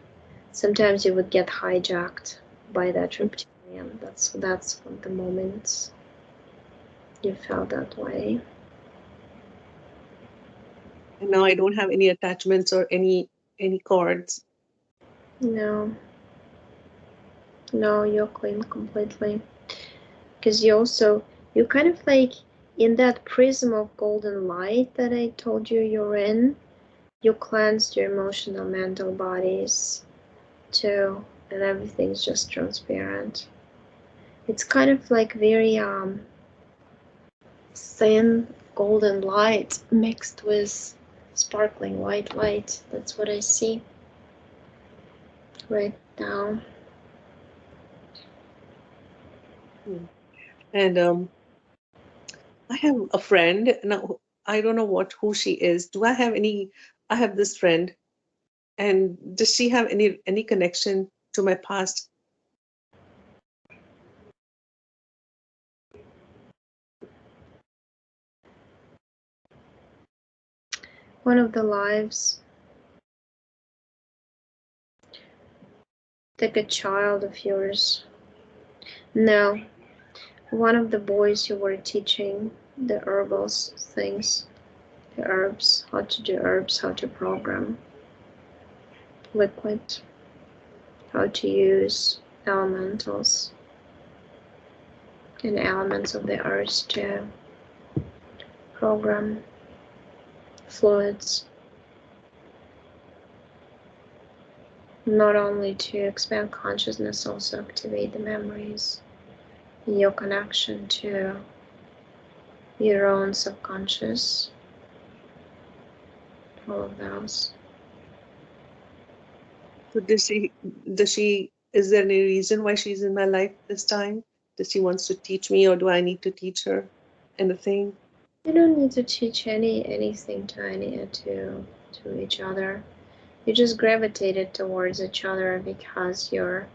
Sometimes you would get hijacked by that reptilian. That's what the moments you felt that way. And now I don't have any attachments or any cords. No, no, you're clean completely. Because you kind of like in that prism of golden light that I told you you're in, you cleansed your emotional, mental bodies too, and everything's just transparent. It's kind of like very thin golden light mixed with sparkling white light. That's what I see right now. And I have a friend now. I don't know who she is. Do I have any? I have this friend, and does she have any connection to my past? One of the lives, like a child of yours. No, one of the boys you were teaching the herbals things, the herbs, how to do herbs, how to program liquid, how to use elementals and elements of the earth to program fluids, not only to expand consciousness, also activate the memories, your connection to your own subconscious, all of those. So does she is there any reason why she's in my life this time? Does she wants to teach me, or do I need to teach her anything? You don't need to teach anything to each other. You just gravitated towards each other because you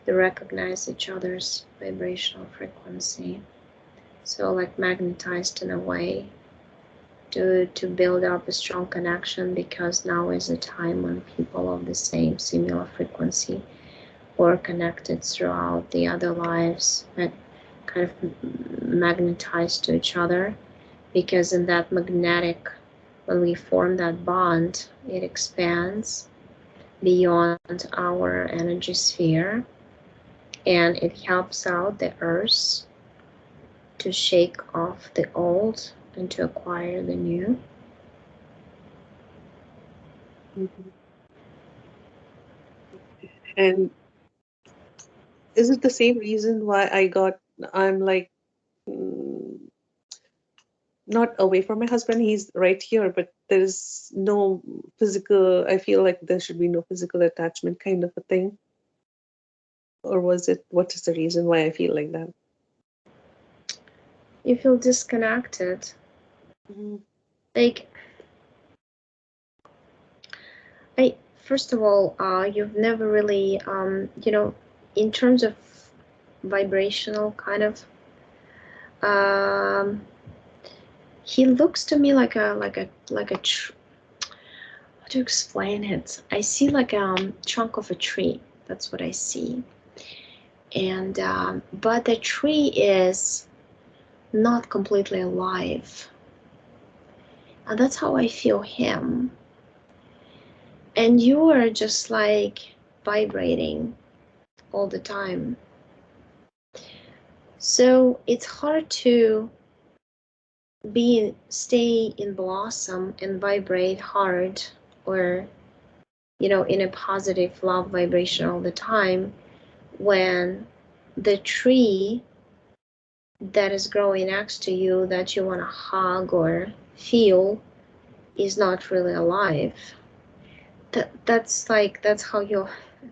recognize each other's vibrational frequency. So like magnetized in a way to build up a strong connection, because now is a time when people of the same similar frequency were connected throughout the other lives, and kind of magnetized to each other, because in that magnetic, when we form that bond, it expands beyond our energy sphere, and it helps out the earth to shake off the old and to acquire the new. Mhm. And is it the same reason why I'm like mm, not away from my husband? He's right here, but there's no physical, I feel like there should be no physical attachment kind of a thing. Or what is the reason why I feel like that? You feel disconnected. Mhm. Like, I first of all, you've never really, in terms of vibrational kind of, um, he looks to me like how to explain it? I see like a trunk of a tree. That's what I see. And but the tree is not completely alive. And that's how I feel him. And you are just like vibrating all the time. So it's hard to stay in blossom and vibrate hard, or in a positive love vibration all the time, when the tree that is growing next to you that you want to hug or feel is not really alive. That's how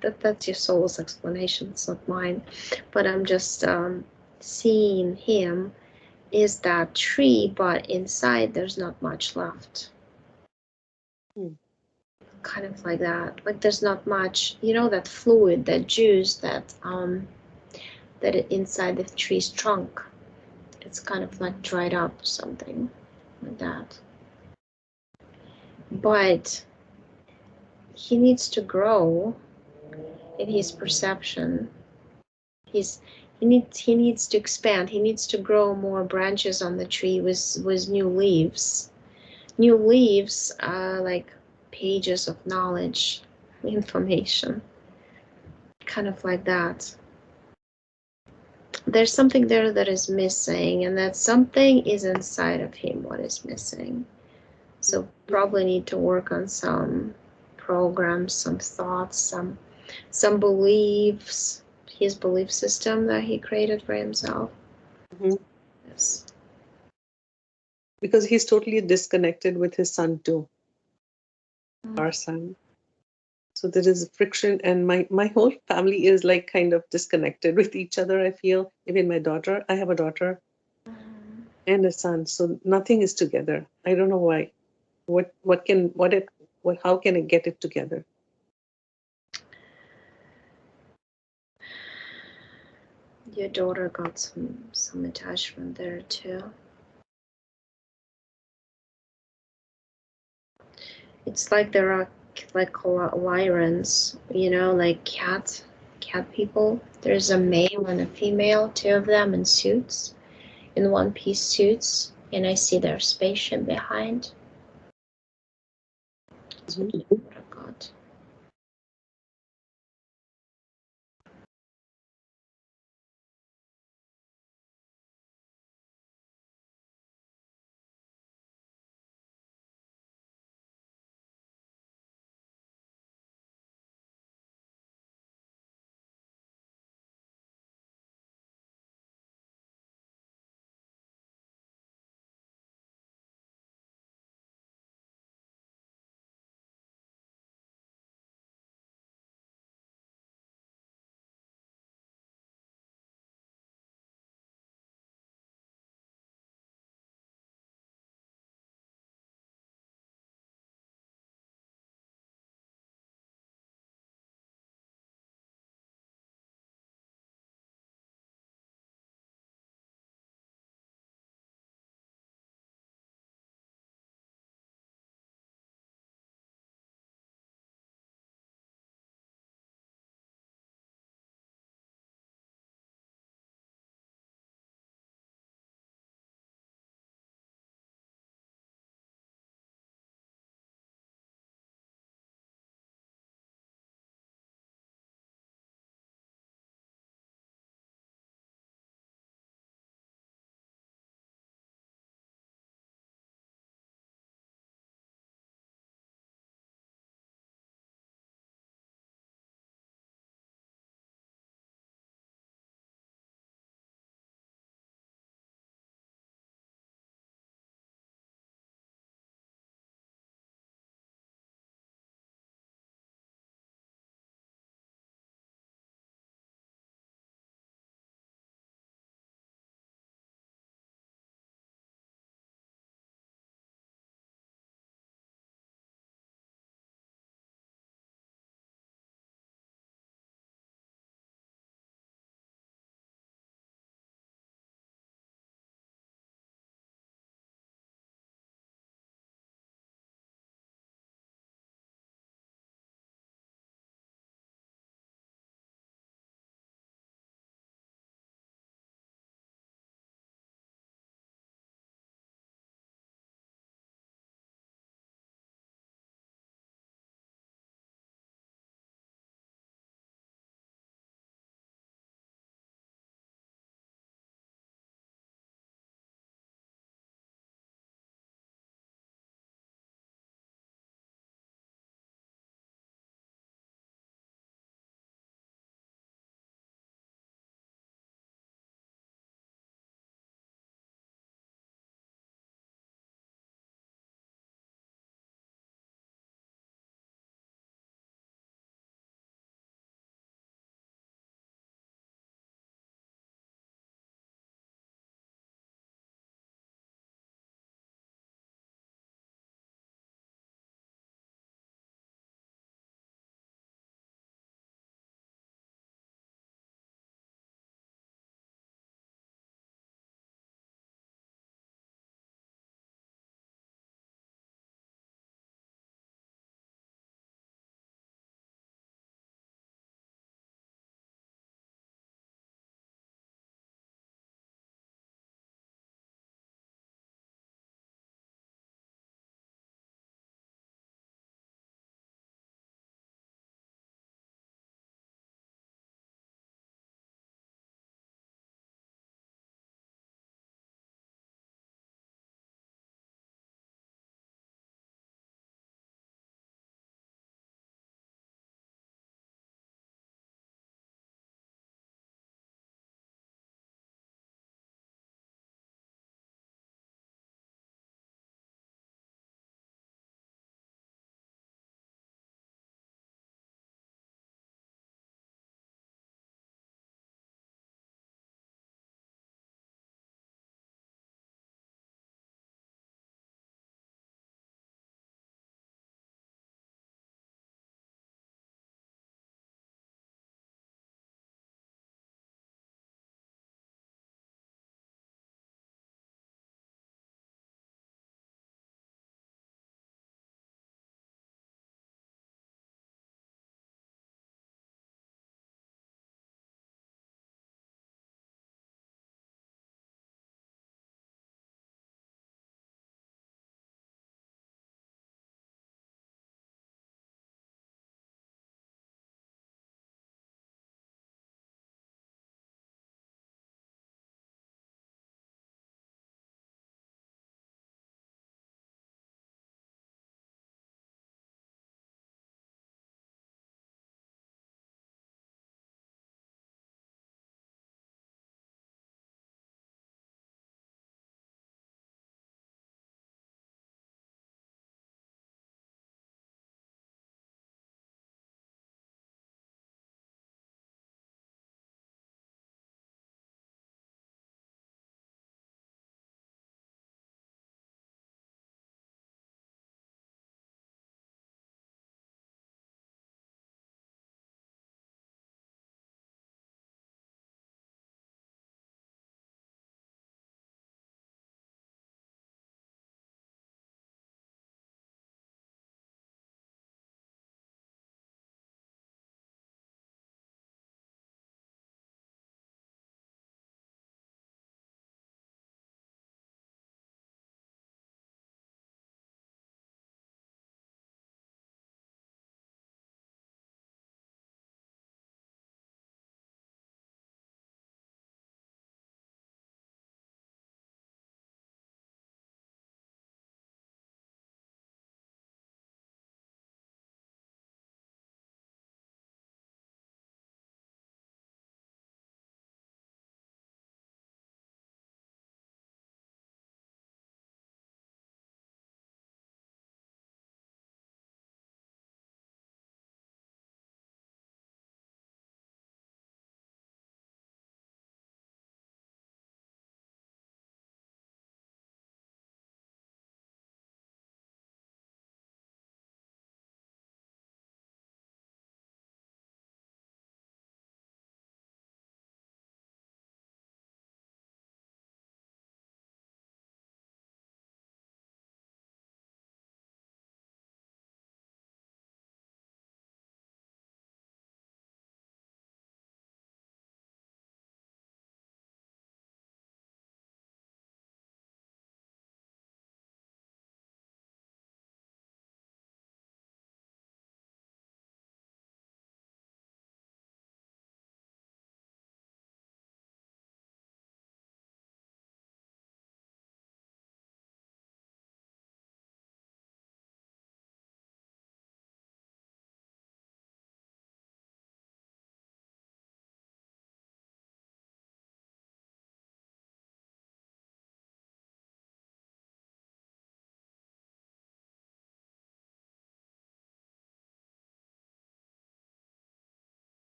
that's your soul's explanation. It's not mine, but I'm just seeing him is that tree, but inside there's not much left. Hmm. Kind of like that. Like there's not much, that fluid, that juice, that inside the tree's trunk. It's kind of like dried up, something like that. But he needs to grow in his perception. He needs to expand. He needs to grow more branches on the tree with new leaves. New leaves are like pages of knowledge, information, kind of like that. There's something there that is missing, and that something is inside of him what is missing. So probably need to work on some programs, some thoughts, some beliefs, his belief system that he created for himself. Mm-hmm. Yes. Because he's totally disconnected with his son too, our son. So there is friction, and my whole family is like kind of disconnected with each other, I feel. Even my daughter, I have a daughter and a son, so nothing is together. I don't know why. How can I get it together? Your daughter got some attachment there too. It's like there are like lions, you know, like cat people. There's a male and a female, two of them in suits, in one-piece suits, and I see their spaceship behind. That's what